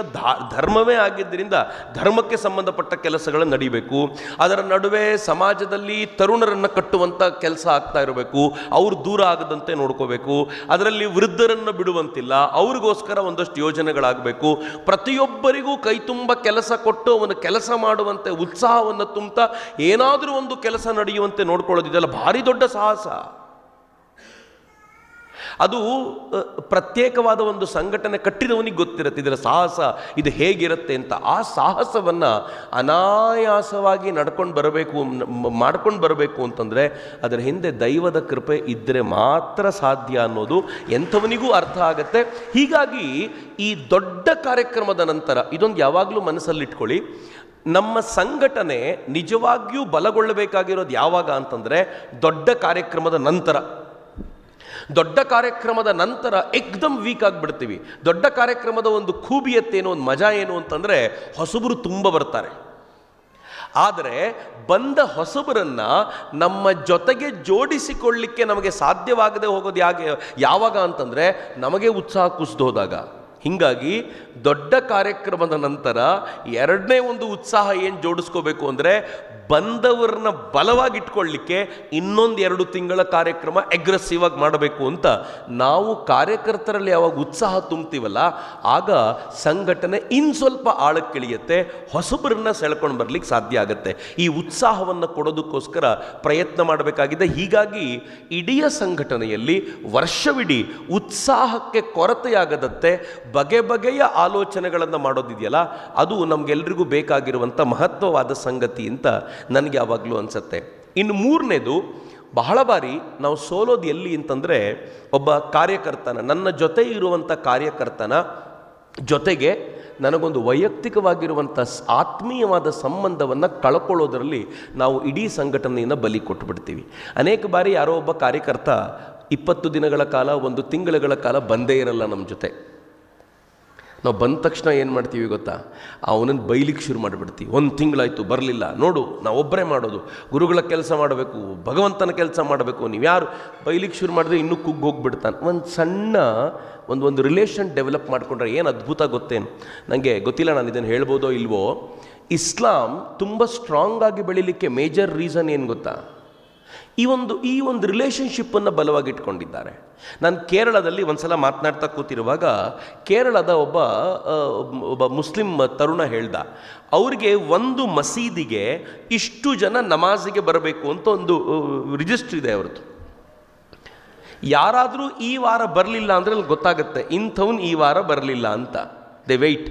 ಧರ್ಮವೇ ಆಗಿದ್ದರಿಂದ ಧರ್ಮಕ್ಕೆ ಸಂಬಂಧಪಟ್ಟ ಕೆಲಸಗಳು ನಡೀಬೇಕು. ಅದರ ನಡುವೆ ಸಮಾಜದಲ್ಲಿ ತರುಣರನ್ನು ಕಟ್ಟುವಂಥ ಕೆಲಸ ಆಗ್ತಾ ಇರಬೇಕು. ಅವರು ದೂರ ಆಗದಂತೆ ನೋಡ್ಕೋಬೇಕು. ಅದರಲ್ಲಿ ವೃದ್ಧರನ್ನು ಬಿಡುವಂತಿಲ್ಲ, ಅವ್ರಿಗೋಸ್ಕರ ಒಂದಷ್ಟು ಯೋಜನೆಗಳಾಗಬೇಕು. ಪ್ರತಿಯೊಬ್ಬರಿಗೂ ಕೈ ತುಂಬ ಕೆಲಸ ಕೊಟ್ಟು ಅವನು ಕೆಲಸ ಮಾಡುವಂತೆ ಉತ್ಸಾಹವನ್ನು ತುಂಬ್ತಾ ಏನಾದರೂ ಒಂದು ಕೆಲಸ ನಡೆಯುವಂತೆ ನೋಡ್ಕೊಳ್ಳೋದಿದೆಯಲ್ಲ, ಭಾರಿ ದೊಡ್ಡ ಸಾಹಸ. ಅದು ಪ್ರತ್ಯೇಕವಾದ ಒಂದು ಸಂಘಟನೆ ಕಟ್ಟಿದವನಿಗೆ ಗೊತ್ತಿರುತ್ತೆ ಇದರ ಸಾಹಸ ಇದು ಹೇಗಿರುತ್ತೆ ಅಂತ. ಆ ಸಾಹಸವನ್ನು ಅನಾಯಾಸವಾಗಿ ಮಾಡ್ಕೊಂಡು ಬರಬೇಕು ಅಂತಂದರೆ ಅದರ ಹಿಂದೆ ದೈವದ ಕೃಪೆ ಇದ್ದರೆ ಮಾತ್ರ ಸಾಧ್ಯ ಅನ್ನೋದು ಎಂಥವನಿಗೂ ಅರ್ಥ ಆಗುತ್ತೆ. ಹೀಗಾಗಿ ಈ ದೊಡ್ಡ ಕಾರ್ಯಕ್ರಮದ ನಂತರ ಇದೊಂದು ಯಾವಾಗಲೂ ಮನಸ್ಸಲ್ಲಿಟ್ಕೊಳ್ಳಿ, ನಮ್ಮ ಸಂಘಟನೆ ನಿಜವಾಗಿಯೂ ಬಲಗೊಳ್ಳಬೇಕಾಗಿರೋದು ಯಾವಾಗ ಅಂತಂದರೆ ದೊಡ್ಡ ಕಾರ್ಯಕ್ರಮದ ನಂತರ. ದೊಡ್ಡ ಕಾರ್ಯಕ್ರಮದ ನಂತರ ಏಕ್ದಮ್ ವೀಕ್ ಆಗಿಬಿಡ್ತೀವಿ. ದೊಡ್ಡ ಕಾರ್ಯಕ್ರಮದ ಒಂದು ಖೂಬಿಯತ್ತೇನು, ಒಂದು ಮಜಾ ಏನು ಅಂತಂದರೆ ಹೊಸಬರು ತುಂಬ ಬರ್ತಾರೆ. ಆದರೆ ಬಂದ ಹೊಸಬರನ್ನು ನಮ್ಮ ಜೊತೆಗೆ ಜೋಡಿಸಿಕೊಳ್ಳಿಕ್ಕೆ ನಮಗೆ ಸಾಧ್ಯವಾಗದೆ ಹೋಗೋದು ಯಾವಾಗ ಅಂತಂದರೆ ನಮಗೆ ಉತ್ಸಾಹ ಕುಸಿದು ಹೋದಾಗ. ಹೀಗಾಗಿ ದೊಡ್ಡ ಕಾರ್ಯಕ್ರಮದ ನಂತರ 2ನೇ ಒಂದು ಉತ್ಸಾಹ ಏನು ಜೋಡಿಸ್ಕೋಬೇಕು ಅಂದರೆ ಬಂದವರನ್ನ ಬಲವಾಗಿಟ್ಕೊಳ್ಳಿಕ್ಕೆ ಇನ್ನೊಂದು 2 ತಿಂಗಳ ಕಾರ್ಯಕ್ರಮ ಅಗ್ರೆಸಿವ್ ಆಗಿ ಮಾಡಬೇಕು ಅಂತ. ನಾವು ಕಾರ್ಯಕರ್ತರಲ್ಲಿ ಯಾವಾಗ ಉತ್ಸಾಹ ತುಂಬ್ತೀವಲ್ಲ ಆಗ ಸಂಘಟನೆ ಸ್ವಲ್ಪ ಆಳಕ್ಕಿಳಿಯುತ್ತೆ, ಹೊಸಬರನ್ನ ಸೆಳ್ಕೊಂಡು ಬರ್ಲಿಕ್ಕೆ ಸಾಧ್ಯ ಆಗುತ್ತೆ. ಈ ಉತ್ಸಾಹವನ್ನು ಕೊಡೋದಕ್ಕೋಸ್ಕರ ಪ್ರಯತ್ನ ಮಾಡಬೇಕಾಗಿದೆ. ಹೀಗಾಗಿ ಇಡೀ ಸಂಘಟನೆಯಲ್ಲಿ ವರ್ಷವಿಡೀ ಉತ್ಸಾಹಕ್ಕೆ ಕೊರತೆಯಾಗದಂತೆ ಬಗೆಯ ಆಲೋಚನೆಗಳನ್ನು ಮಾಡೋದಿದೆಯಲ್ಲ, ಅದು ನಮಗೆಲ್ಲರಿಗೂ ಬೇಕಾಗಿರುವಂಥ ಮಹತ್ವವಾದ ಸಂಗತಿ ಅಂತ ನನಗೆ ಯಾವಾಗಲೂ ಅನಿಸುತ್ತೆ. ಇನ್ನು 3ನೇದು, ಬಹಳ ಬಾರಿ ನಾವು ಸೋಲೋದು ಎಲ್ಲಿ ಅಂತಂದರೆ ಒಬ್ಬ ಕಾರ್ಯಕರ್ತನ, ನನ್ನ ಜೊತೆ ಇರುವಂಥ ಕಾರ್ಯಕರ್ತನ ಜೊತೆಗೆ ನನಗೊಂದು ವೈಯಕ್ತಿಕವಾಗಿರುವಂಥ ಆತ್ಮೀಯವಾದ ಸಂಬಂಧವನ್ನು ಕಳ್ಕೊಳ್ಳೋದರಲ್ಲಿ ನಾವು ಇಡೀ ಸಂಘಟನೆಯನ್ನು ಬಲಿ ಕೊಟ್ಟುಬಿಡ್ತೀವಿ. ಅನೇಕ ಬಾರಿ ಯಾರೋ ಒಬ್ಬ ಕಾರ್ಯಕರ್ತ 20 ದಿನಗಳ ಕಾಲ, 1 ತಿಂಗಳ ಕಾಲ ಬಂದೇ ಇರಲ್ಲ ನಮ್ಮ ಜೊತೆ. ನಾವು ಬಂದ ತಕ್ಷಣ ಏನು ಮಾಡ್ತೀವಿ ಗೊತ್ತಾ, ಅವನನ್ನು ಬೈಲಿಕ್ಕೆ ಶುರು ಮಾಡಿಬಿಡ್ತೀವಿ. 1 ತಿಂಗಳಾಯಿತು ಬರಲಿಲ್ಲ, ನೋಡು ನಾವು ಒಬ್ಬರೇ ಮಾಡೋದು, ಗುರುಗಳ ಕೆಲಸ ಮಾಡಬೇಕು, ಭಗವಂತನ ಕೆಲಸ ಮಾಡಬೇಕು, ನೀವ್ಯಾರು ಬೈಲಿಕ್ಕೆ ಶುರು ಮಾಡಿದ್ರೆ ಇನ್ನೂ ಹೋಗ್ಬಿಡ್ತಾನೆ. ಒಂದು ಸಣ್ಣ ಒಂದು ರಿಲೇಷನ್ ಡೆವಲಪ್ ಮಾಡಿಕೊಂಡ್ರೆ ಏನು ಅದ್ಭುತ ಗೊತ್ತೇನು? ನನಗೆ ಗೊತ್ತಿಲ್ಲ, ನಾನು ಇದನ್ನು ಹೇಳ್ಬೋದೋ ಇಲ್ವೋ. ಇಸ್ಲಾಂ ತುಂಬ ಸ್ಟ್ರಾಂಗ್ ಆಗಿ ಬೆಳೀಲಿಕ್ಕೆ ಮೇಜರ್ ರೀಸನ್ ಏನು ಗೊತ್ತಾ? ಈ ಒಂದು ರಿಲೇಷನ್ಶಿಪ್ಪನ್ನು ಬಲವಾಗಿಟ್ಕೊಂಡಿದ್ದಾರೆ. ನಾನು ಕೇರಳದಲ್ಲಿ ಒಂದ್ಸಲ ಮಾತನಾಡ್ತಾ ಕೂತಿರುವಾಗ ಕೇರಳದ ಒಬ್ಬ ಮುಸ್ಲಿಂ ತರುಣ ಹೇಳ್ದ, ಅವ್ರಿಗೆ ಒಂದು ಮಸೀದಿಗೆ ಇಷ್ಟು ಜನ ನಮಾಜಿಗೆ ಬರಬೇಕು ಅಂತ ಒಂದು ರಿಜಿಸ್ಟ್ರ್ ಇದೆ ಅವ್ರದ್ದು. ಯಾರಾದರೂ ಈ ವಾರ ಬರಲಿಲ್ಲ ಅಂದರೆ ಅಲ್ಲಿ ಗೊತ್ತಾಗುತ್ತೆ ಇಂಥವ್ನು ಈ ವಾರ ಬರಲಿಲ್ಲ ಅಂತ. They wait.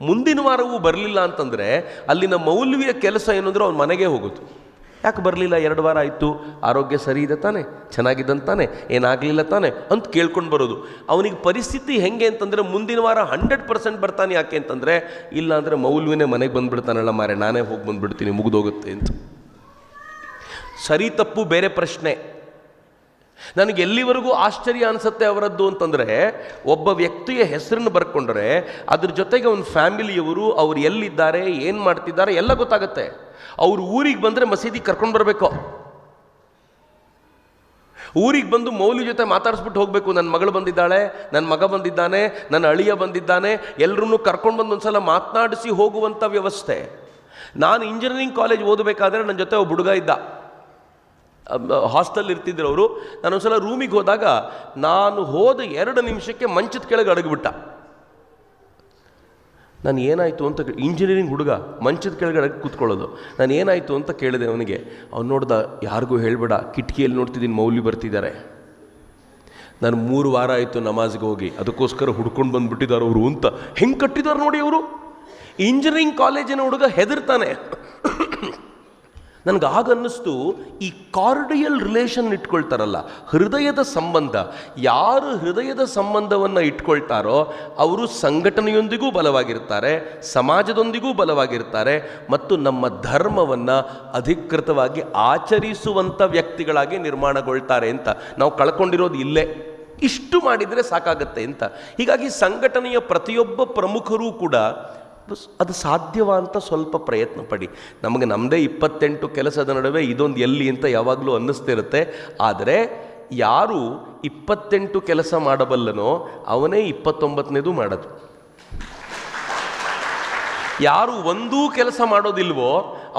ಮುಂದಿನ ವಾರವೂ ಬರಲಿಲ್ಲ ಅಂತಂದರೆ ಅಲ್ಲಿನ ಮೌಲ್ವಿಯ ಕೆಲಸ ಏನು ಅಂದರೆ ಅವ್ನ ಮನೆಗೆ ಹೋಗೋದು. ಯಾಕೆ ಬರಲಿಲ್ಲ, 2 ವಾರ ಆಯಿತು, ಆರೋಗ್ಯ ಸರಿ ಇದೆ ತಾನೆ, ಚೆನ್ನಾಗಿದ್ದಂತಾನೆ, ಏನಾಗಲಿಲ್ಲ ತಾನೆ ಅಂತ ಕೇಳ್ಕೊಂಡು ಬರೋದು. ಅವನಿಗೆ ಪರಿಸ್ಥಿತಿ ಹೆಂಗೆ ಅಂತಂದರೆ ಮುಂದಿನ ವಾರ 100% ಬರ್ತಾನೆ. ಯಾಕೆ ಅಂತಂದರೆ ಇಲ್ಲ ಅಂದರೆ ಮೌಲ್ವಿನೇ ಮನೆಗೆ ಬಂದುಬಿಡ್ತಾನಲ್ಲ ಮಾರೆ, ನಾನೇ ಹೋಗಿ ಬಂದುಬಿಡ್ತೀನಿ, ಮುಗಿದೋಗುತ್ತೆ ಅಂತ. ಸರಿ ತಪ್ಪು ಬೇರೆ ಪ್ರಶ್ನೆ. ನನಗೆ ಎಲ್ಲಿವರೆಗೂ ಆಶ್ಚರ್ಯ ಅನಿಸುತ್ತೆ ಅವರದ್ದು ಅಂತಂದರೆ, ಒಬ್ಬ ವ್ಯಕ್ತಿಯ ಹೆಸರನ್ನು ಬರ್ಕೊಂಡ್ರೆ ಅದ್ರ ಜೊತೆಗೆ ಅವನ ಫ್ಯಾಮಿಲಿಯವರು, ಅವ್ರು ಎಲ್ಲಿದ್ದಾರೆ, ಏನು ಮಾಡ್ತಿದ್ದಾರೆ ಎಲ್ಲ ಗೊತ್ತಾಗುತ್ತೆ. ಅವ್ರು ಊರಿಗೆ ಬಂದರೆ ಮಸೀದಿಗೆ ಕರ್ಕೊಂಡು ಬರಬೇಕು. ಊರಿಗೆ ಬಂದು ಮೌಲ್ವಿ ಜೊತೆ ಮಾತಾಡಿಸ್ಬಿಟ್ಟು ಹೋಗಬೇಕು. ನನ್ನ ಮಗಳು ಬಂದಿದ್ದಾಳೆ, ನನ್ನ ಮಗ ಬಂದಿದ್ದಾನೆ, ನನ್ನ ಅಳಿಯ ಬಂದಿದ್ದಾನೆ, ಎಲ್ಲರೂ ಕರ್ಕೊಂಡು ಬಂದು ಒಂದು ಸಲ ಮಾತನಾಡಿಸಿ ಹೋಗುವಂಥ ವ್ಯವಸ್ಥೆ. ನಾನು ಇಂಜಿನಿಯರಿಂಗ್ ಕಾಲೇಜ್ ಓದಬೇಕಾದ್ರೆ ನನ್ನ ಜೊತೆ ಒಬ್ಬ ಹುಡುಗ ಇದ್ದ, ಹಾಸ್ಟೆಲ್ ಇರ್ತಿದ್ರು ಅವರು. ನಾನೊಂದ್ಸಲ ರೂಮಿಗೆ ಹೋದಾಗ ನಾನು ಹೋದ 2 ನಿಮಿಷಕ್ಕೆ ಮಂಚದ ಕೆಳಗೆ ಅಡಗಿಬಿಟ್ಟ. ನಾನು ಏನಾಯಿತು ಅಂತ, ಇಂಜಿನಿಯರಿಂಗ್ ಹುಡುಗ ಮಂಚದ ಕೆಳಗೆ ಅಡಗಿ ಕೂತ್ಕೊಳ್ಳೋದು. ನಾನು ಏನಾಯಿತು ಅಂತ ಕೇಳಿದೆ ಅವನಿಗೆ. ಅವ್ನು ನೋಡ್ದ, ಯಾರಿಗೂ ಹೇಳಬೇಡ, ಕಿಟಕಿಯಲ್ಲಿ ನೋಡ್ತಿದ್ದೀನಿ ಮೌಲ್ವಿ ಬರ್ತಿದ್ದಾರೆ. ನಾನು 3 ವಾರ ಆಯಿತು ನಮಾಜ್ಗೆ ಹೋಗಿ, ಅದಕ್ಕೋಸ್ಕರ ಹುಡ್ಕೊಂಡು ಬಂದುಬಿಟ್ಟಿದ್ದಾರೆ ಅವರು ಅಂತ. ಹೆಂಗೆ ಕಟ್ಟಿದ್ದಾರೆ ನೋಡಿ ಅವರು. ಇಂಜಿನಿಯರಿಂಗ್ ಕಾಲೇಜಿನ ಹುಡುಗ ಹೆದರ್ತಾನೆ. ನನಗೆ ಆಗ ಅನ್ನಿಸ್ತು, ಈ ಕಾರ್ಡಿಯಲ್ ರಿಲೇಷನ್ ಇಟ್ಕೊಳ್ತಾರಲ್ಲ, ಹೃದಯದ ಸಂಬಂಧ, ಯಾರು ಹೃದಯದ ಸಂಬಂಧವನ್ನು ಇಟ್ಕೊಳ್ತಾರೋ ಅವರು ಸಂಘಟನೆಯೊಂದಿಗೂ ಬಲವಾಗಿರ್ತಾರೆ, ಸಮಾಜದೊಂದಿಗೂ ಬಲವಾಗಿರ್ತಾರೆ, ಮತ್ತು ನಮ್ಮ ಧರ್ಮವನ್ನು ಅಧಿಕೃತವಾಗಿ ಆಚರಿಸುವಂಥ ವ್ಯಕ್ತಿಗಳಾಗಿ ನಿರ್ಮಾಣಗೊಳ್ತಾರೆ ಅಂತ. ನಾವು ಕಳ್ಕೊಂಡಿರೋದು ಇಲ್ಲೇ. ಇಷ್ಟು ಮಾಡಿದರೆ ಸಾಕಾಗತ್ತೆ ಅಂತ. ಹೀಗಾಗಿ ಸಂಘಟನೆಯ ಪ್ರತಿಯೊಬ್ಬ ಪ್ರಮುಖರೂ ಕೂಡ ಅದು ಸಾಧ್ಯವಾ ಅಂತ ಸ್ವಲ್ಪ ಪ್ರಯತ್ನ ಪಡಿ. ನಮಗೆ ನಮ್ಮದೇ 28 ಕೆಲಸದ ನಡುವೆ ಇದೊಂದು ಎಲ್ಲಿ ಅಂತ ಯಾವಾಗಲೂ ಅನ್ನಿಸ್ತಿರುತ್ತೆ. ಆದರೆ ಯಾರು 28 ಕೆಲಸ ಮಾಡಬಲ್ಲನೋ ಅವನೇ 29ನೇದು ಮಾಡೋದು. ಯಾರು ಒಂದೂ ಕೆಲಸ ಮಾಡೋದಿಲ್ವೋ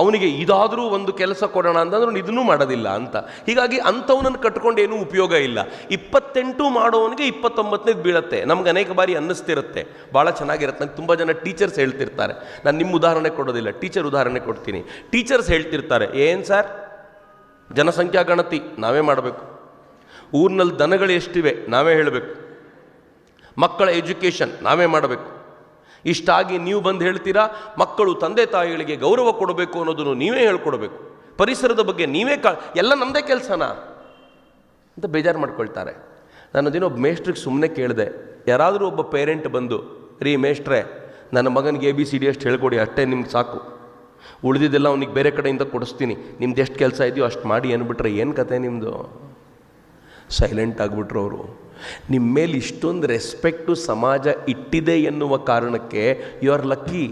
ಅವನಿಗೆ ಇದಾದರೂ ಒಂದು ಕೆಲಸ ಕೊಡೋಣ ಅಂತಂದ್ರೆ ಇದನ್ನೂ ಮಾಡೋದಿಲ್ಲ ಅಂತ. ಹೀಗಾಗಿ ಅಂಥವನನ್ನು ಕಟ್ಕೊಂಡು ಏನೂ ಉಪಯೋಗ ಇಲ್ಲ. 28 ಮಾಡೋವನಿಗೆ 29ನೇದು ಬೀಳತ್ತೆ. ನಮ್ಗೆ ಅನೇಕ ಬಾರಿ ಅನ್ನಿಸ್ತಿರುತ್ತೆ, ಭಾಳ ಚೆನ್ನಾಗಿರುತ್ತೆ. ನಂಗೆ ತುಂಬ ಜನ ಟೀಚರ್ಸ್ ಹೇಳ್ತಿರ್ತಾರೆ, ನಾನು ನಿಮ್ಮ ಉದಾಹರಣೆ ಕೊಡೋದಿಲ್ಲ, ಟೀಚರ್ ಉದಾಹರಣೆ ಕೊಡ್ತೀನಿ. ಟೀಚರ್ಸ್ ಹೇಳ್ತಿರ್ತಾರೆ, ಏನು ಸರ್ ಜನಸಂಖ್ಯಾ ಗಣತಿ ನಾವೇ ಮಾಡಬೇಕು, ಊರಿನಲ್ಲಿ ದನಗಳು ಎಷ್ಟಿವೆ ನಾವೇ ಹೇಳಬೇಕು, ಮಕ್ಕಳ ಎಜುಕೇಷನ್ ನಾವೇ ಮಾಡಬೇಕು, ಇಷ್ಟಾಗಿ ನೀವು ಬಂದು ಹೇಳ್ತೀರಾ ಮಕ್ಕಳು ತಂದೆ ತಾಯಿಗಳಿಗೆ ಗೌರವ ಕೊಡಬೇಕು ಅನ್ನೋದನ್ನು ನೀವೇ ಹೇಳ್ಕೊಡ್ಬೇಕು, ಪರಿಸರದ ಬಗ್ಗೆ ನೀವೇ ಎಲ್ಲ ನಮ್ಮದೇ ಕೆಲಸನಾ ಅಂತ ಬೇಜಾರು ಮಾಡ್ಕೊಳ್ತಾರೆ. ನಾನು ಅದೇನೋ ಒಬ್ಬ ಮೇಷ್ಟ್ರಿಗೆ ಸುಮ್ಮನೆ ಕೇಳಿದೆ, ಯಾರಾದರೂ ಒಬ್ಬ ಪೇರೆಂಟ್ ಬಂದು, ರೀ ಮೇಷ್ಟ್ರೆ ನನ್ನ ಮಗನಿಗೆ ABCD ಅಷ್ಟು ಹೇಳ್ಕೊಡಿ, ಅಷ್ಟೇ ನಿಮ್ಗೆ ಸಾಕು, ಉಳಿದಿದ್ದೆಲ್ಲ ಅವ್ನಿಗೆ ಬೇರೆ ಕಡೆಯಿಂದ ಕೊಡಿಸ್ತೀನಿ, ನಿಮ್ದು ಎಷ್ಟು ಕೆಲಸ ಇದೆಯೋ ಅಷ್ಟು ಮಾಡಿ ಅಂದ್ಬಿಟ್ರೆ ಏನು ಕತೆ ನಿಮ್ಮದು? ಸೈಲೆಂಟ್ ಆಗಿಬಿಟ್ರು ಅವರು. ನಿಮ್ಮ ಮೇಲೆ ಇಷ್ಟೊಂದು ರೆಸ್ಪೆಕ್ಟು ಸಮಾಜ ಇಟ್ಟಿದೆ ಎನ್ನುವ ಕಾರಣಕ್ಕೆ ಯು ಆರ್ ಲಕ್ಕಿ.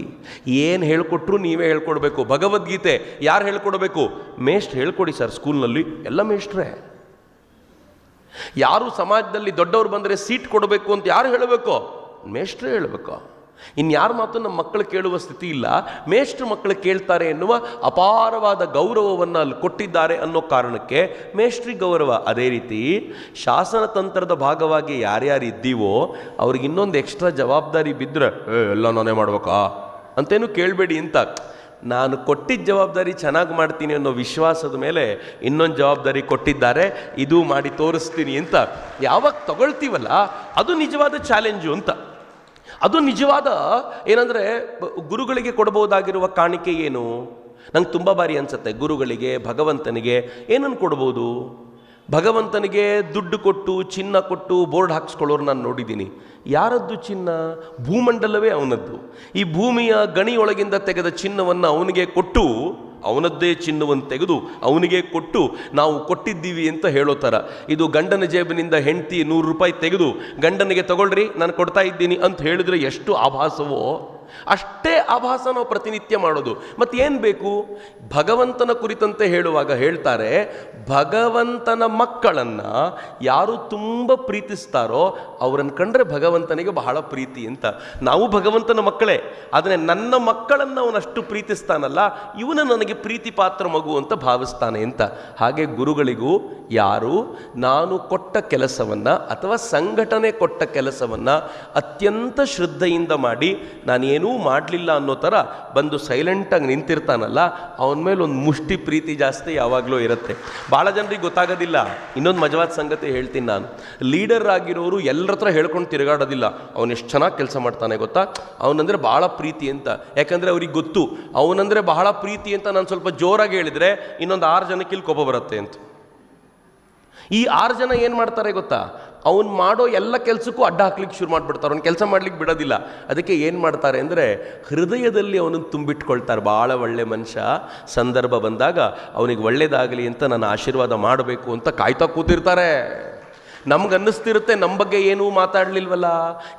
ಏನು ಹೇಳ್ಕೊಟ್ರು ನೀವೇ ಹೇಳ್ಕೊಡ್ಬೇಕು. ಭಗವದ್ಗೀತೆ ಯಾರು ಹೇಳ್ಕೊಡ್ಬೇಕು? ಮೇಷ್ಟ್ರು ಹೇಳ್ಕೊಡಿ ಸರ್, ಸ್ಕೂಲ್ನಲ್ಲಿ ಎಲ್ಲ ಮೇಷ್ಟ್ರೇ. ಯಾರು ಸಮಾಜದಲ್ಲಿ ದೊಡ್ಡವರು ಬಂದರೆ ಸೀಟ್ ಕೊಡಬೇಕು ಅಂತ ಯಾರು ಹೇಳಬೇಕು? ಮೇಷ್ಟ್ರೇ ಹೇಳಬೇಕು. ಇನ್ಯಾರ ಮಾತು ನಮ್ಮ ಮಕ್ಕಳು ಕೇಳುವ ಸ್ಥಿತಿ ಇಲ್ಲ. ಮೇಷ್ಟ್ರು ಮಕ್ಕಳು ಕೇಳ್ತಾರೆ ಎನ್ನುವ ಅಪಾರವಾದ ಗೌರವವನ್ನು ಅಲ್ಲಿ ಕೊಟ್ಟಿದ್ದಾರೆ ಅನ್ನೋ ಕಾರಣಕ್ಕೆ ಮೇಷ್ಟ್ರಿಗೆ ಗೌರವ. ಅದೇ ರೀತಿ ಶಾಸನ ತಂತ್ರದ ಭಾಗವಾಗಿ ಯಾರ್ಯಾರು ಇದ್ದೀವೋ ಅವ್ರಿಗೆ ಇನ್ನೊಂದು ಎಕ್ಸ್ಟ್ರಾ ಜವಾಬ್ದಾರಿ ಬಿದ್ದರೆ ಎಲ್ಲ ನಾನೇ ಮಾಡ್ಬೇಕಾ ಅಂತೇನು ಕೇಳಬೇಡಿ ಅಂತ. ನಾನು ಕೊಟ್ಟಿದ್ದ ಜವಾಬ್ದಾರಿ ಚೆನ್ನಾಗಿ ಮಾಡ್ತೀನಿ ಅನ್ನೋ ವಿಶ್ವಾಸದ ಮೇಲೆ ಇನ್ನೊಂದು ಜವಾಬ್ದಾರಿ ಕೊಟ್ಟಿದ್ದಾರೆ, ಇದು ಮಾಡಿ ತೋರಿಸ್ತೀನಿ ಅಂತ ಯಾವಾಗ ತಗೊಳ್ತೀವಲ್ಲ ಅದು ನಿಜವಾದ ಚಾಲೆಂಜು ಅಂತ. ಅದು ನಿಜವಾದ ಏನಂದರೆ ಗುರುಗಳಿಗೆ ಕೊಡ್ಬೋದಾಗಿರುವ ಕಾಣಿಕೆ ಏನು? ನಂಗೆ ತುಂಬ ಬಾರಿ ಅನಿಸುತ್ತೆ, ಗುರುಗಳಿಗೆ ಭಗವಂತನಿಗೆ ಏನನ್ನು ಕೊಡ್ಬೋದು? ಭಗವಂತನಿಗೆ ದುಡ್ಡು ಕೊಟ್ಟು ಚಿನ್ನ ಕೊಟ್ಟು ಬೋರ್ಡ್ ಹಾಕ್ಸ್ಕೊಳ್ಳೋರು ನಾನು ನೋಡಿದ್ದೀನಿ. ಯಾರದ್ದು ಚಿನ್ನ? ಭೂಮಂಡಲವೇ ಅವನದ್ದು. ಈ ಭೂಮಿಯ ಗಣಿಯೊಳಗಿಂದ ತೆಗೆದ ಚಿನ್ನವನ್ನು ಅವನಿಗೆ ಕೊಟ್ಟು, ಅವನದ್ದೇ ಚಿನ್ನವನ್ನು ತೆಗೆದು ಅವನಿಗೆ ಕೊಟ್ಟು ನಾವು ಕೊಟ್ಟಿದ್ದೀವಿ ಅಂತ ಹೇಳೋ ಥರ. ಇದು ಗಂಡನ ಜೇಬಿನಿಂದ ಹೆಂಡತಿ 100 ರೂಪಾಯಿ ತೆಗೆದು ಗಂಡನಿಗೆ ತಗೊಳ್ರಿ ನಾನು ಕೊಡ್ತಾ ಇದ್ದೀನಿ ಅಂತ ಹೇಳಿದರೆ ಎಷ್ಟು ಆಭಾಸವೋ ಅಷ್ಟೇ ಆಭಾಸ ನಾವು ಪ್ರತಿನಿತ್ಯ ಮಾಡೋದು. ಮತ್ತು ಏನು ಬೇಕು? ಭಗವಂತನ ಕುರಿತಂತೆ ಹೇಳುವಾಗ ಹೇಳ್ತಾರೆ, ಭಗವಂತನ ಮಕ್ಕಳನ್ನು ಯಾರು ತುಂಬ ಪ್ರೀತಿಸ್ತಾರೋ ಅವರನ್ನು ಕಂಡ್ರೆ ಭಗವಂತನಿಗೆ ಬಹಳ ಪ್ರೀತಿ ಅಂತ. ನಾವು ಭಗವಂತನ ಮಕ್ಕಳೇ, ಆದರೆ ನನ್ನ ಮಕ್ಕಳನ್ನು ಅವನಷ್ಟು ಪ್ರೀತಿಸ್ತಾನಲ್ಲ, ಇವನು ನನಗೆ ಪ್ರೀತಿ ಪಾತ್ರ ಮಗು ಅಂತ ಭಾವಿಸ್ತಾನೆ ಅಂತ. ಹಾಗೆ ಗುರುಗಳಿಗೂ ಯಾರು ನಾನು ಕೊಟ್ಟ ಕೆಲಸವನ್ನು ಅಥವಾ ಸಂಘಟನೆ ಕೊಟ್ಟ ಕೆಲಸವನ್ನು ಅತ್ಯಂತ ಶ್ರದ್ಧೆಯಿಂದ ಮಾಡಿ ನಾನೇನು ಮಾಡಲಿಲ್ಲ ಅನ್ನೋ ಥರ ಬಂದು ಸೈಲೆಂಟಾಗಿ ನಿಂತಿರ್ತಾನಲ್ಲ, ಅವನ ಮೇಲೆ ಒಂದು ಮುಷ್ಟಿ ಪ್ರೀತಿ ಜಾಸ್ತಿ ಯಾವಾಗಲೂ ಇರುತ್ತೆ. ಭಾಳ ಜನರಿಗೆ ಗೊತ್ತಾಗೋದಿಲ್ಲ. ಇನ್ನೊಂದು ಮಜವಾದ ಸಂಗತಿ ಹೇಳ್ತೀನಿ ನಾನು. ಲೀಡರ್ ಆಗಿರೋರು ಎಲ್ಲರ ಹತ್ರ ಹೇಳ್ಕೊಂಡು ತಿರುಗಾಡೋದಿಲ್ಲ, ಅವನು ಎಷ್ಟು ಚೆನ್ನಾಗಿ ಕೆಲಸ ಮಾಡ್ತಾನೆ ಗೊತ್ತಾ, ಅವನಂದರೆ ಭಾಳ ಪ್ರೀತಿ ಅಂತ. ಯಾಕಂದರೆ ಅವ್ರಿಗೆ ಗೊತ್ತು ಅವನಂದರೆ ಬಹಳ ಪ್ರೀತಿ ಅಂತ ನಾನು ಸ್ವಲ್ಪ ಜೋರಾಗಿ ಹೇಳಿದರೆ ಇನ್ನೊಂದು 6 ಜನಕ್ಕೆ ಇಲ್ಲಿ ಕೋಪ ಬರುತ್ತೆ ಅಂತ. ಈ 6 ಜನ ಏನು ಮಾಡ್ತಾರೆ ಗೊತ್ತಾ, ಅವನು ಮಾಡೋ ಎಲ್ಲ ಕೆಲಸಕ್ಕೂ ಅಡ್ಡ ಹಾಕ್ಲಿಕ್ಕೆ ಶುರು ಮಾಡಿಬಿಡ್ತಾರೆ, ಅವ್ನು ಕೆಲಸ ಮಾಡ್ಲಿಕ್ಕೆ ಬಿಡೋದಿಲ್ಲ. ಅದಕ್ಕೆ ಏನು ಮಾಡ್ತಾರೆ ಅಂದರೆ ಹೃದಯದಲ್ಲಿ ಅವನನ್ನು ತುಂಬಿಟ್ಕೊಳ್ತಾರೆ. ಭಾಳ ಒಳ್ಳೆ ಮನುಷ್ಯ, ಸಂದರ್ಭ ಬಂದಾಗ ಅವನಿಗೆ ಒಳ್ಳೇದಾಗಲಿ ಅಂತ ನಾನು ಆಶೀರ್ವಾದ ಮಾಡಬೇಕು ಅಂತ ಕಾಯ್ತಾ ಕೂತಿರ್ತಾರೆ. ನಮ್ಗನ್ನಿಸ್ತಿರುತ್ತೆ ನಮ್ಮ ಬಗ್ಗೆ ಏನೂ ಮಾತಾಡಲಿಲ್ವಲ್ಲ,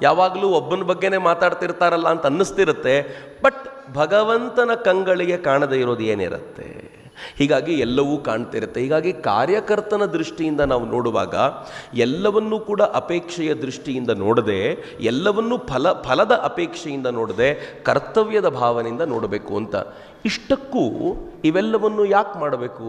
ಯಾವಾಗಲೂ ಒಬ್ಬನ ಬಗ್ಗೆನೇ ಮಾತಾಡ್ತಿರ್ತಾರಲ್ಲ ಅಂತ ಅನ್ನಿಸ್ತಿರುತ್ತೆ. ಬಟ್ ಭಗವಂತನ ಕಂಗಳಿಗೆ ಕಾಣದೇ ಇರೋದು ಏನಿರುತ್ತೆ? ಹೀಗಾಗಿ ಎಲ್ಲವೂ ಕಾಣ್ತಿರುತ್ತೆ. ಹೀಗಾಗಿ ಕಾರ್ಯಕರ್ತನ ದೃಷ್ಟಿಯಿಂದ ನಾವು ನೋಡುವಾಗ ಎಲ್ಲವನ್ನೂ ಕೂಡ ಅಪೇಕ್ಷೆಯ ದೃಷ್ಟಿಯಿಂದ ನೋಡದೆ, ಎಲ್ಲವನ್ನೂ ಫಲದ ಅಪೇಕ್ಷೆಯಿಂದ ನೋಡದೆ ಕರ್ತವ್ಯದ ಭಾವನೆಯಿಂದ ನೋಡಬೇಕು ಅಂತ. ಇಷ್ಟಕ್ಕೂ ಇವೆಲ್ಲವನ್ನು ಯಾಕೆ ಮಾಡಬೇಕು?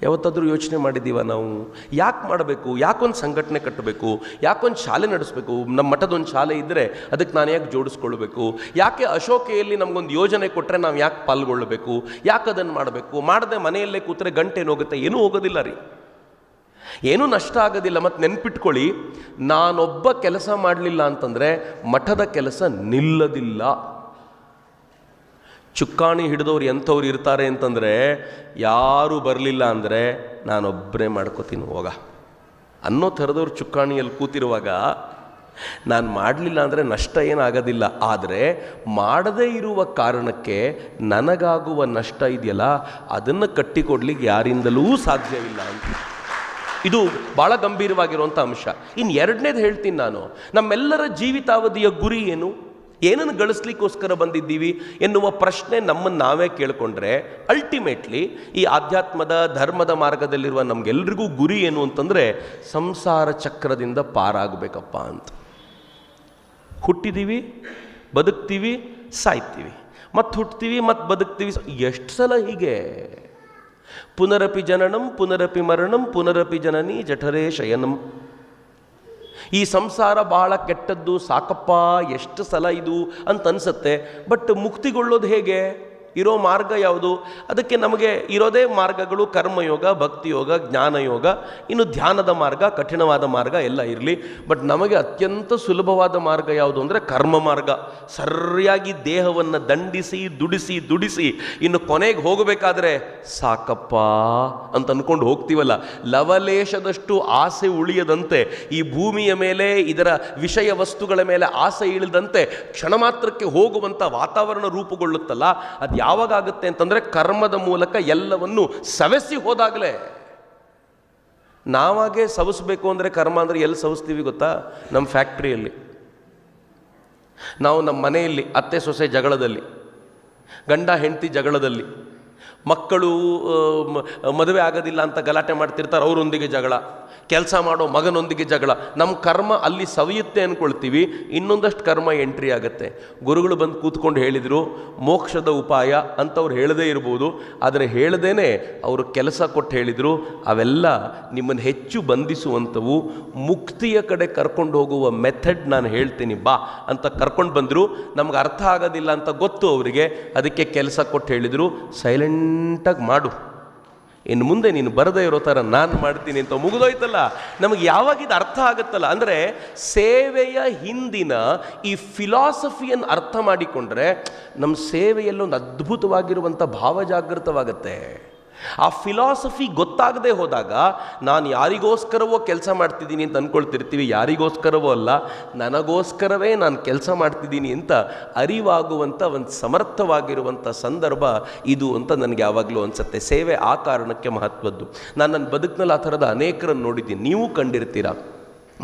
ಯಾವತ್ತಾದರೂ ಯೋಚನೆ ಮಾಡಿದ್ದೀವ ನಾವು? ಯಾಕೆ ಮಾಡಬೇಕು? ಯಾಕೊಂದು ಸಂಘಟನೆ ಕಟ್ಟಬೇಕು? ಯಾಕೊಂದು ಶಾಲೆ ನಡೆಸಬೇಕು? ನಮ್ಮ ಮಠದೊಂದು ಶಾಲೆ ಇದ್ದರೆ ಅದಕ್ಕೆ ನಾನು ಯಾಕೆ ಜೋಡಿಸ್ಕೊಳ್ಬೇಕು? ಯಾಕೆ ಅಶೋಕೆಯಲ್ಲಿ ನಮಗೊಂದು ಯೋಜನೆ ಕೊಟ್ಟರೆ ನಾವು ಯಾಕೆ ಪಾಲ್ಗೊಳ್ಳಬೇಕು? ಯಾಕೆ ಅದನ್ನು ಮಾಡಬೇಕು? ಮಾಡದೆ ಮನೆಯಲ್ಲೇ ಕೂತ್ರೆ ಗಂಟೆ ಹೋಗುತ್ತೆ? ಏನೂ ಹೋಗೋದಿಲ್ಲ ರೀ. ಏನೂ ನಷ್ಟ ಆಗೋದಿಲ್ಲ. ಮತ್ತು ನೆನ್ಪಿಟ್ಕೊಳ್ಳಿ, ನಾನೊಬ್ಬ ಕೆಲಸ ಮಾಡಲಿಲ್ಲ ಅಂತಂದರೆ ಮಠದ ಕೆಲಸ ನಿಲ್ಲದಿಲ್ಲ. ಚುಕ್ಕಾಣಿ ಹಿಡಿದವ್ರು ಎಂಥವ್ರು ಇರ್ತಾರೆ ಅಂತಂದರೆ, ಯಾರೂ ಬರಲಿಲ್ಲ ಅಂದರೆ ನಾನೊಬ್ಬರೇ ಮಾಡ್ಕೋತೀನಿ ಹೋಗ ಅನ್ನೋ ಥರದವ್ರು ಚುಕ್ಕಾಣಿಯಲ್ಲಿ ಕೂತಿರುವಾಗ ನಾನು ಮಾಡಲಿಲ್ಲ ಅಂದರೆ ನಷ್ಟ ಏನಾಗೋದಿಲ್ಲ. ಆದರೆ ಮಾಡದೇ ಇರುವ ಕಾರಣಕ್ಕೆ ನನಗಾಗುವ ನಷ್ಟ ಇದೆಯಲ್ಲ, ಅದನ್ನು ಕಟ್ಟಿಕೊಡ್ಲಿಕ್ಕೆ ಯಾರಿಂದಲೂ ಸಾಧ್ಯವಿಲ್ಲ ಅಂತ. ಇದು ಭಾಳ ಗಂಭೀರವಾಗಿರುವಂಥ ಅಂಶ. ಇನ್ನು ಎರಡನೇದು ಹೇಳ್ತೀನಿ ನಾನು, ನಮ್ಮೆಲ್ಲರ ಜೀವಿತಾವಧಿಯ ಗುರಿ ಏನು, ಏನನ್ನು ಗಳಿಸ್ಲಿಕ್ಕೋಸ್ಕರ ಬಂದಿದ್ದೀವಿ ಎನ್ನುವ ಪ್ರಶ್ನೆ ನಮ್ಮನ್ನು ನಾವೇ ಕೇಳಿಕೊಂಡ್ರೆ, ಅಲ್ಟಿಮೇಟ್ಲಿ ಈ ಆಧ್ಯಾತ್ಮದ ಧರ್ಮದ ಮಾರ್ಗದಲ್ಲಿರುವ ನಮಗೆಲ್ರಿಗೂ ಗುರಿ ಏನು ಅಂತಂದರೆ, ಸಂಸಾರ ಚಕ್ರದಿಂದ ಪಾರಾಗಬೇಕಪ್ಪ ಅಂತ. ಹುಟ್ಟಿದ್ದೀವಿ, ಬದುಕ್ತೀವಿ, ಸಾಯ್ತೀವಿ, ಮತ್ತು ಹುಟ್ತೀವಿ, ಮತ್ತು ಬದುಕ್ತೀವಿ. ಎಷ್ಟು ಸಲ ಹೀಗೆ? ಪುನರಪಿ ಜನನಂ ಪುನರಪಿ ಮರಣಂ ಪುನರಪಿ ಜನನಿ ಜಠರೇ ಶಯನಂ. ಈ ಸಂಸಾರ ಬಹಳ ಕೆಟ್ಟದ್ದು, ಸಾಕಪ್ಪ ಎಷ್ಟು ಸಲ ಇದು ಅಂತ ಅನಿಸುತ್ತೆ. ಬಟ್ ಮುಕ್ತಿಗೊಳ್ಳೋದು ಹೇಗೆ? ಇರೋ ಮಾರ್ಗ ಯಾವುದು? ಅದಕ್ಕೆ ನಮಗೆ ಇರೋದೇ ಮಾರ್ಗಗಳು: ಕರ್ಮಯೋಗ, ಭಕ್ತಿಯೋಗ, ಜ್ಞಾನಯೋಗ, ಇನ್ನು ಧ್ಯಾನದ ಮಾರ್ಗ, ಕಠಿಣವಾದ ಮಾರ್ಗ ಎಲ್ಲ ಇರಲಿ. ಬಟ್ ನಮಗೆ ಅತ್ಯಂತ ಸುಲಭವಾದ ಮಾರ್ಗ ಯಾವುದು ಅಂದರೆ ಕರ್ಮ ಮಾರ್ಗ. ಸರಿಯಾಗಿ ದೇಹವನ್ನು ದಂಡಿಸಿ ದುಡಿಸಿ ಇನ್ನು ಕೊನೆಗೆ ಹೋಗಬೇಕಾದ್ರೆ ಸಾಕಪ್ಪ ಅಂತ ಅಂದ್ಕೊಂಡು ಹೋಗ್ತೀವಲ್ಲ, ಲವಲೇಶದಷ್ಟು ಆಸೆ ಉಳಿಯದಂತೆ, ಈ ಭೂಮಿಯ ಮೇಲೆ ಇದರ ವಿಷಯ ವಸ್ತುಗಳ ಮೇಲೆ ಆಸೆ ಇಳಿದಂತೆ ಕ್ಷಣ ಮಾತ್ರಕ್ಕೆ ಹೋಗುವಂಥ ವಾತಾವರಣ ರೂಪುಗೊಳ್ಳುತ್ತಲ್ಲ, ಅದು ಯಾವಾಗ ಆಗುತ್ತೆ ಅಂತಂದರೆ ಕರ್ಮದ ಮೂಲಕ ಎಲ್ಲವನ್ನು ಸವೆಸಿ ಹೋದಾಗಲೇ. ನಾವಾಗೆ ಸವಿಸ್ಬೇಕು ಅಂದರೆ ಕರ್ಮ ಅಂದರೆ ಎಲ್ಲಿ ಸವಿಸ್ತೀವಿ ಗೊತ್ತಾ? ನಮ್ಮ ಫ್ಯಾಕ್ಟ್ರಿಯಲ್ಲಿ, ನಾವು ನಮ್ಮ ಮನೆಯಲ್ಲಿ ಅತ್ತೆ ಸೊಸೆ ಜಗಳದಲ್ಲಿ, ಗಂಡ ಹೆಂಡತಿ ಜಗಳದಲ್ಲಿ, ಮಕ್ಕಳು ಮದುವೆ ಆಗೋದಿಲ್ಲ ಅಂತ ಗಲಾಟೆ ಮಾಡ್ತಿರ್ತಾರೆ, ಅವರೊಂದಿಗೆ ಜಗಳ, ಕೆಲಸ ಮಾಡೋ ಮಗನೊಂದಿಗೆ ಜಗಳ. ನಮ್ಮ ಕರ್ಮ ಅಲ್ಲಿ ಸವಿಯುತ್ತೆ ಅಂದ್ಕೊಳ್ತೀವಿ, ಇನ್ನೊಂದಷ್ಟು ಕರ್ಮ ಎಂಟ್ರಿ ಆಗುತ್ತೆ. ಗುರುಗಳು ಬಂದು ಕೂತ್ಕೊಂಡು ಹೇಳಿದರು ಮೋಕ್ಷದ ಉಪಾಯ ಅಂತ. ಅವ್ರು ಹೇಳದೇ ಇರ್ಬೋದು, ಆದರೆ ಹೇಳದೇನೆ ಅವರು ಕೆಲಸ ಕೊಟ್ಟು ಹೇಳಿದರು, ಅವೆಲ್ಲ ನಿಮ್ಮನ್ನು ಹೆಚ್ಚು ಬಂಧಿಸುವಂಥವು. ಮುಕ್ತಿಯ ಕಡೆ ಕರ್ಕೊಂಡು ಹೋಗುವ ಮೆಥಡ್ ನಾನು ಹೇಳ್ತೀನಿ ಬಾ ಅಂತ ಕರ್ಕೊಂಡು ಬಂದರು. ನಮ್ಗೆ ಅರ್ಥ ಆಗೋದಿಲ್ಲ ಅಂತ ಗೊತ್ತು ಅವರಿಗೆ, ಅದಕ್ಕೆ ಕೆಲಸ ಕೊಟ್ಟು ಹೇಳಿದರು, ಸೈಲೆಂಟಾಗಿ ಮಾಡು, ಇನ್ನು ಮುಂದೆ ನೀನು ಬರದೇ ಇರೋ ಥರ ನಾನು ಮಾಡ್ತೀನಿ ಅಂತ. ಮುಗಿದೋಯ್ತಲ್ಲ. ನಮಗೆ ಯಾವಾಗ ಇದು ಅರ್ಥ ಆಗುತ್ತಲ್ಲ ಅಂದರೆ, ಸೇವೆಯ ಹಿಂದಿನ ಈ ಫಿಲಾಸಫಿಯನ್ನು ಅರ್ಥ ಮಾಡಿಕೊಂಡ್ರೆ ನಮ್ಮ ಸೇವೆಯಲ್ಲಿ ಒಂದು ಅದ್ಭುತವಾಗಿರುವಂಥ ಭಾವ ಜಾಗೃತವಾಗುತ್ತೆ. ಆ ಫಿಲಾಸಫಿ ಗೊತ್ತಾಗದೆ ಹೋದಾಗ ನಾನು ಯಾರಿಗೋಸ್ಕರವೋ ಕೆಲಸ ಮಾಡ್ತಿದ್ದೀನಿ ಅಂತ ಅಂದ್ಕೊಳ್ತಿರ್ತೀವಿ. ಯಾರಿಗೋಸ್ಕರವೋ ಅಲ್ಲ, ನನಗೋಸ್ಕರವೇ ನಾನು ಕೆಲಸ ಮಾಡ್ತಿದ್ದೀನಿ ಅಂತ ಅರಿವಾಗುವಂಥ ಒಂದು ಸಮರ್ಥವಾಗಿರುವಂಥ ಸಂದರ್ಭ ಇದು ಅಂತ ನನಗೆ ಯಾವಾಗಲೂ ಅನಿಸುತ್ತೆ. ಸೇವೆ ಆ ಕಾರಣಕ್ಕೆ ಮಹತ್ವದ್ದು. ನಾನು ನನ್ನ ಬದುಕಿನಲ್ಲಿ ಆ ಥರದ ಅನೇಕರನ್ನು ನೋಡಿದ್ದೀನಿ, ನೀವು ಕಂಡಿರ್ತೀರ.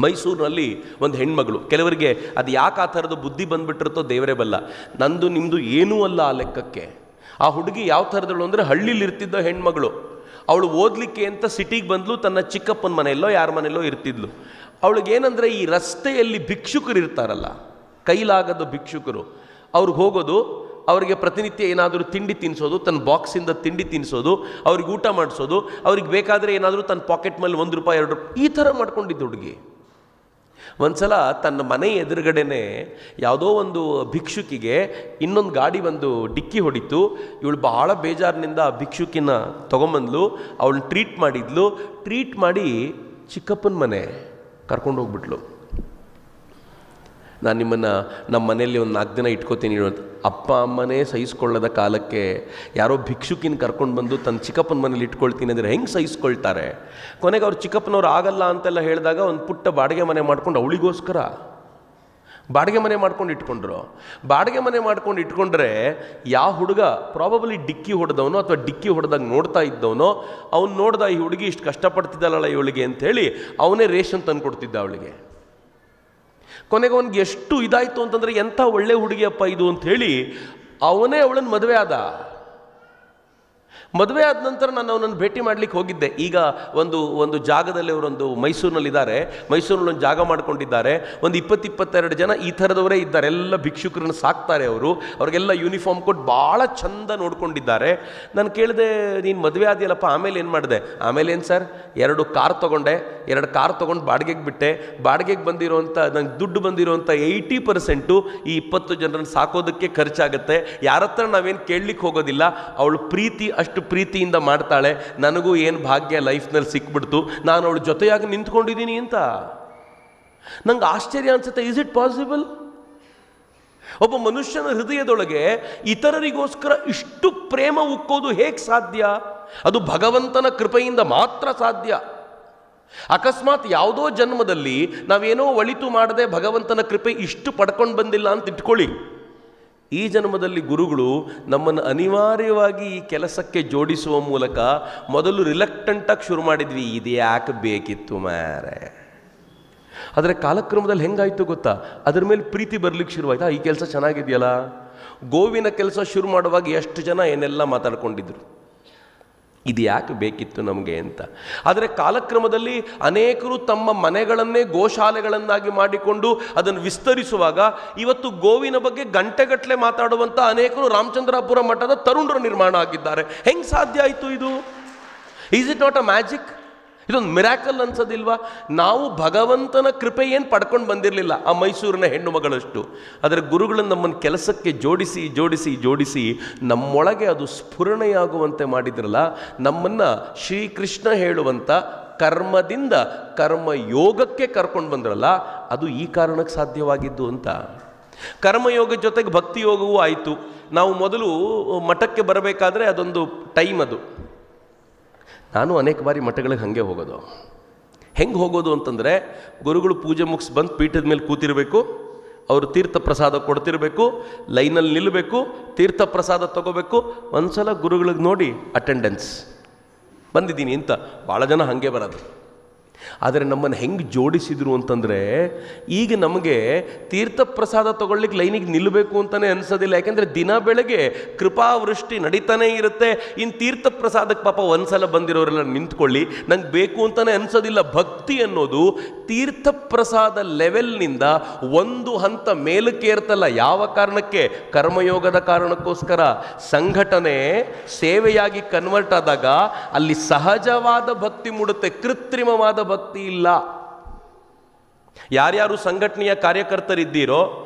ಮೈಸೂರಿನಲ್ಲಿ ಒಂದು ಹೆಣ್ಮಗಳು, ಕೆಲವರಿಗೆ ಅದು ಯಾಕೆ ಆ ಥರದ ಬುದ್ಧಿ ಬಂದುಬಿಟ್ಟಿರುತ್ತೋ ದೇವರೇ ಬಲ್ಲ. ನಂದು ನಿಮ್ಮದು ಏನೂ ಅಲ್ಲ ಆ ಲೆಕ್ಕಕ್ಕೆ. ಆ ಹುಡುಗಿ ಯಾವ ಥರದಳು ಅಂದರೆ, ಹಳ್ಳಿಲಿ ಇರ್ತಿದ್ದ ಹೆಣ್ಮಗಳು. ಅವಳು ಓದಲಿಕ್ಕೆ ಅಂತ ಸಿಟಿಗೆ ಬಂದಳು, ತನ್ನ ಚಿಕ್ಕಪ್ಪನ ಮನೆಯಲ್ಲೋ ಯಾರ ಮನೆಯಲ್ಲೋ ಇರ್ತಿದ್ಲು. ಅವಳಿಗೇನೆಂದರೆ, ಈ ರಸ್ತೆಯಲ್ಲಿ ಭಿಕ್ಷುಕರು ಇರ್ತಾರಲ್ಲ, ಕೈಲಾಗದ ಭಿಕ್ಷುಕರು, ಅವ್ರಿಗೆ ಹೋಗೋದು, ಅವರಿಗೆ ಪ್ರತಿನಿತ್ಯ ಏನಾದರೂ ತಿಂಡಿ ತಿನ್ನಿಸೋದು, ತನ್ನ ಬಾಕ್ಸಿಂದ ತಿಂಡಿ ತಿನ್ನಿಸೋದು, ಅವ್ರಿಗೆ ಊಟ ಮಾಡಿಸೋದು, ಅವ್ರಿಗೆ ಬೇಕಾದರೆ ಏನಾದರೂ ತನ್ನ ಪಾಕೆಟ್ ಮೇಲೆ ₹1 2 ಈ ಥರ ಮಾಡ್ಕೊಂಡಿದ್ದು ಹುಡುಗಿ. ಒಂದು ಸಲ ತನ್ನ ಮನೆ ಎದುರುಗಡೆನೆ ಯಾವುದೋ ಒಂದು ಭಿಕ್ಷುಕಿಗೆ ಇನ್ನೊಂದು ಗಾಡಿ ಬಂದು ಡಿಕ್ಕಿ ಹೊಡಿತು. ಇವಳು ಬಹಳ ಬೇಜಾರಿನಿಂದ ಆ ಭಿಕ್ಷುಕಿನ ತೊಗೊಂಬಂದ್ಲು, ಅವಳನ್ನ ಟ್ರೀಟ್ ಮಾಡಿದ್ಲು. ಟ್ರೀಟ್ ಮಾಡಿ ಚಿಕ್ಕಪ್ಪನ ಮನೆ ಕರ್ಕೊಂಡು ಹೋಗ್ಬಿಟ್ಲು. ನಾನು ನಿಮ್ಮನ್ನು ನಮ್ಮ ಮನೆಯಲ್ಲಿ ಒಂದು 4 ದಿನ ಇಟ್ಕೋತೀನಿ ಅಂತ. ಅಪ್ಪ ಅಮ್ಮನೇ ಸಹಿಸ್ಕೊಳ್ಳೋದ ಕಾಲಕ್ಕೆ ಯಾರೋ ಭಿಕ್ಷುಕಿನ ಕರ್ಕೊಂಡು ಬಂದು ತನ್ನ ಚಿಕ್ಕಪ್ಪನ ಮನೇಲಿ ಇಟ್ಕೊಳ್ತೀನಿ ಅಂದರೆ ಹೆಂಗೆ ಸಹಿಸ್ಕೊಳ್ತಾರೆ? ಕೊನೆಗೆ ಅವ್ರು ಚಿಕ್ಕಪ್ಪನವ್ರು ಆಗಲ್ಲ ಅಂತೆಲ್ಲ ಹೇಳಿದಾಗ ಒಂದು ಪುಟ್ಟ ಬಾಡಿಗೆ ಮನೆ ಮಾಡ್ಕೊಂಡು ಅವಳಿಗೋಸ್ಕರ ಬಾಡಿಗೆ ಮನೆ ಮಾಡ್ಕೊಂಡು ಇಟ್ಕೊಂಡ್ರು. ಬಾಡಿಗೆ ಮನೆ ಮಾಡ್ಕೊಂಡು ಇಟ್ಕೊಂಡ್ರೆ ಯಾವ ಹುಡುಗ ಪ್ರಾಬಬಲಿ ಡಿಕ್ಕಿ ಹೊಡೆದವನೋ ಅಥವಾ ಡಿಕ್ಕಿ ಹೊಡೆದಾಗ ನೋಡ್ತಾ ಇದ್ದವನೋ, ಅವ್ನು ನೋಡ್ದ ಈ ಹುಡುಗಿ ಇಷ್ಟು ಕಷ್ಟಪಡ್ತಿದ್ದಲ್ಲ ಇವಳಿಗೆ ಅಂಥೇಳಿ ಅವನೇ ರೇಷನ್ ತಂದು ಕೊಡ್ತಿದ್ದ ಅವಳಿಗೆ. ಕೊನೆಗೆ ಅವನಿಗೆ ಎಷ್ಟು ಇದಾಯಿತು ಅಂತಂದರೆ, ಎಂಥ ಒಳ್ಳೆ ಹುಡುಗಿಯಪ್ಪ ಇದು ಅಂಥೇಳಿ ಅವನೇ ಅವಳನ್ನು ಮದುವೆ ಆದ. ಮದುವೆ ಆದ ನಂತರ ನಾನು ಅವನನ್ನು ಭೇಟಿ ಮಾಡಲಿಕ್ಕೆ ಹೋಗಿದ್ದೆ. ಈಗ ಒಂದು ಜಾಗದಲ್ಲಿ ಅವರೊಂದು ಮೈಸೂರಿನಲ್ಲಿದ್ದಾರೆ, ಮೈಸೂರಿನಲ್ಲಿ ಒಂದು ಜಾಗ ಮಾಡ್ಕೊಂಡಿದ್ದಾರೆ. ಒಂದು 20-22 ಜನ ಈ ಥರದವರೇ ಇದ್ದಾರೆ. ಎಲ್ಲ ಭಿಕ್ಷುಕರನ್ನು ಸಾಕ್ತಾರೆ ಅವರು. ಅವ್ರಿಗೆಲ್ಲ ಯೂನಿಫಾರ್ಮ್ ಕೊಟ್ಟು ಭಾಳ ಚಂದ ನೋಡ್ಕೊಂಡಿದ್ದಾರೆ. ನಾನು ಕೇಳಿದೆ, ನೀನು ಮದುವೆ ಆದಿಯಲ್ಲಪ್ಪ, ಆಮೇಲೆ ಏನು ಮಾಡಿದೆ? ಆಮೇಲೆ ಏನು ಸರ್, 2 ಕಾರ್ ತೊಗೊಂಡೆ, 2 ಕಾರ್ ತೊಗೊಂಡು ಬಾಡಿಗೆಗೆ ಬಿಟ್ಟೆ. ಬಾಡಿಗೆಗೆ ಬಂದಿರೋಂಥ ನಂಗೆ ದುಡ್ಡು ಬಂದಿರೋಂಥ 80% ಈ 20 ಜನರನ್ನು ಸಾಕೋದಕ್ಕೆ ಖರ್ಚಾಗುತ್ತೆ. ಯಾರ ಹತ್ರ ನಾವೇನು ಕೇಳಲಿಕ್ಕೆ ಹೋಗೋದಿಲ್ಲ. ಅವಳು ಪ್ರೀತಿ ಅಷ್ಟು ಪ್ರೀತಿಯಿಂದ ಮಾಡ್ತಾಳೆ, ನನಗೂ ಏನು ಭಾಗ್ಯ ಲೈಫ್ನಲ್ಲಿ ಸಿಕ್ಬಿಡ್ತು, ನಾನು ಅವಳ ಜೊತೆಯಾಗಿ ನಿಂತ್ಕೊಂಡಿದ್ದೀನಿ ಅಂತ. ನಂಗೆ ಆಶ್ಚರ್ಯ ಅನ್ಸುತ್ತೆ, ಈಸ್ ಇಟ್ ಪಾಸಿಬಲ್? ಒಬ್ಬ ಮನುಷ್ಯನ ಹೃದಯದೊಳಗೆ ಇತರರಿಗೋಸ್ಕರ ಇಷ್ಟು ಪ್ರೇಮ ಉಕ್ಕೋದು ಹೇಗೆ ಸಾಧ್ಯ? ಅದು ಭಗವಂತನ ಕೃಪೆಯಿಂದ ಮಾತ್ರ ಸಾಧ್ಯ. ಅಕಸ್ಮಾತ್ ಯಾವುದೋ ಜನ್ಮದಲ್ಲಿ ನಾವೇನೋ ಒಳಿತು ಮಾಡದೆ ಭಗವಂತನ ಕೃಪೆ ಇಷ್ಟು ಪಡ್ಕೊಂಡು ಬಂದಿಲ್ಲ ಅಂತ ಇಟ್ಕೊಳ್ಳಿ, ಈ ಜನ್ಮದಲ್ಲಿ ಗುರುಗಳು ನಮ್ಮನ್ನು ಅನಿವಾರ್ಯವಾಗಿ ಈ ಕೆಲಸಕ್ಕೆ ಜೋಡಿಸುವ ಮೂಲಕ ಮೊದಲು ರಿಲಕ್ಟೆಂಟಾಗಿ ಶುರು ಮಾಡಿದ್ವಿ, ಇದು ಯಾಕೆ ಬೇಕಿತ್ತು ಮಾರೆ. ಆದರೆ ಕಾಲಕ್ರಮದಲ್ಲಿ ಹೆಂಗಾಯ್ತು ಗೊತ್ತಾ, ಅದ್ರ ಮೇಲೆ ಪ್ರೀತಿ ಬರ್ಲಿಕ್ಕೆ ಶುರುವಾಯ್ತಾ, ಈ ಕೆಲಸ ಚೆನ್ನಾಗಿದೆಯಲ್ಲ. ಗೋವಿನ ಕೆಲಸ ಶುರು ಮಾಡುವಾಗ ಎಷ್ಟು ಜನ ಏನೆಲ್ಲ ಮಾತಾಡ್ಕೊಂಡಿದ್ರು, ಇದು ಯಾಕೆ ಬೇಕಿತ್ತು ನಮಗೆ ಅಂತ. ಆದರೆ ಕಾಲಕ್ರಮದಲ್ಲಿ ಅನೇಕರು ತಮ್ಮ ಮನೆಗಳನ್ನೇ ಗೋಶಾಲೆಗಳನ್ನಾಗಿ ಮಾಡಿಕೊಂಡು ಅದನ್ನು ವಿಸ್ತರಿಸುವಾಗ ಇವತ್ತು ಗೋವಿನ ಬಗ್ಗೆ ಗಂಟೆಗಟ್ಟಲೆ ಮಾತಾಡುವಂಥ ಅನೇಕರು ರಾಮಚಂದ್ರಾಪುರ ಮಠದ ತರುಣರು ನಿರ್ಮಾಣ ಆಗಿದ್ದಾರೆ. ಹೆಂಗೆ ಸಾಧ್ಯ ಆಯಿತು ಇದು? Is it not a magic? ಇದೊಂದು ಮಿರಾಕಲ್ ಅನ್ಸೋದಿಲ್ವಾ? ನಾವು ಭಗವಂತನ ಕೃಪೆ ಏನು ಪಡ್ಕೊಂಡು ಬಂದಿರಲಿಲ್ಲ ಆ ಮೈಸೂರಿನ ಹೆಣ್ಣು ಮಗಳಷ್ಟು. ಆದರೆ ಗುರುಗಳನ್ನು ನಮ್ಮನ್ನು ಕೆಲಸಕ್ಕೆ ಜೋಡಿಸಿ ಜೋಡಿಸಿ ಜೋಡಿಸಿ ನಮ್ಮೊಳಗೆ ಅದು ಸ್ಫುರಣೆಯಾಗುವಂತೆ ಮಾಡಿದ್ರಲ್ಲ, ನಮ್ಮನ್ನು ಶ್ರೀಕೃಷ್ಣ ಹೇಳುವಂಥ ಕರ್ಮದಿಂದ ಕರ್ಮಯೋಗಕ್ಕೆ ಕರ್ಕೊಂಡು ಬಂದ್ರಲ್ಲ, ಅದು ಈ ಕಾರಣಕ್ಕೆ ಸಾಧ್ಯವಾಗಿದ್ದು ಅಂತ. ಕರ್ಮಯೋಗದ ಜೊತೆಗೆ ಭಕ್ತಿಯೋಗವೂ ಆಯಿತು. ನಾವು ಮೊದಲು ಮಠಕ್ಕೆ ಬರಬೇಕಾದ್ರೆ ಅದೊಂದು ಟೈಮ್, ಅದು ನಾನು ಅನೇಕ ಬಾರಿ ಮಠಗಳಿಗೆ ಹಾಗೆ ಹೋಗೋದು. ಹೆಂಗೆ ಹೋಗೋದು ಅಂತಂದರೆ, ಗುರುಗಳು ಪೂಜೆ ಮುಗಿಸಿ ಬಂದು ಪೀಠದ ಮೇಲೆ ಕೂತಿರಬೇಕು, ಅವರು ತೀರ್ಥ ಪ್ರಸಾದ ಕೊಡ್ತಿರಬೇಕು, ಲೈನಲ್ಲಿ ನಿಲ್ಲಬೇಕು, ತೀರ್ಥ ಪ್ರಸಾದ ತೊಗೋಬೇಕು. ಒಂದು ಸಲ ಗುರುಗಳಿಗೆ ನೋಡಿ ಅಟೆಂಡೆನ್ಸ್ ಬಂದಿದ್ದೀನಿ ಅಂತ ಭಾಳ ಜನ ಹಾಗೆ ಬರೋದು. ಆದರೆ ನಮ್ಮನ್ನು ಹೆಂಗೆ ಜೋಡಿಸಿದ್ರು ಅಂತಂದರೆ, ಈಗ ನಮಗೆ ತೀರ್ಥ ಪ್ರಸಾದ ತೊಗೊಳ್ಲಿಕ್ಕೆ ಲೈನಿಗೆ ನಿಲ್ಲಬೇಕು ಅಂತಲೇ ಅನಿಸೋದಿಲ್ಲ. ಯಾಕೆಂದರೆ ದಿನ ಬೆಳಗ್ಗೆ ಕೃಪಾವೃಷ್ಟಿ ನಡೀತಾನೇ ಇರುತ್ತೆ. ಇನ್ನು ತೀರ್ಥ ಪ್ರಸಾದಕ್ಕೆ ಪಾಪ ಒಂದು ಸಲ ಬಂದಿರೋರೆಲ್ಲ ನಿಂತ್ಕೊಳ್ಳಿ, ನಂಗೆ ಬೇಕು ಅಂತಲೇ ಅನಿಸೋದಿಲ್ಲ. ಭಕ್ತಿ ಅನ್ನೋದು ತೀರ್ಥ ಪ್ರಸಾದ ಲೆವೆಲ್ನಿಂದ ಒಂದು ಹಂತ ಮೇಲಕ್ಕೆ ಇರ್ತಲ್ಲ. ಯಾವ ಕಾರಣಕ್ಕೆ? ಕರ್ಮಯೋಗದ ಕಾರಣಕ್ಕೋಸ್ಕರ. ಸಂಘಟನೆ ಸೇವೆಯಾಗಿ ಕನ್ವರ್ಟ್ ಆದಾಗ ಅಲ್ಲಿ ಸಹಜವಾದ ಭಕ್ತಿ ಮೂಡುತ್ತೆ, ಕೃತ್ರಿಮವಾದ ಭಕ್ತಿ ಇಲ್ಲ. ಯಾರ್ಯಾರು ಸಂಘಟನೆಯ ಕಾರ್ಯಕರ್ತರಿದ್ದೀರೋ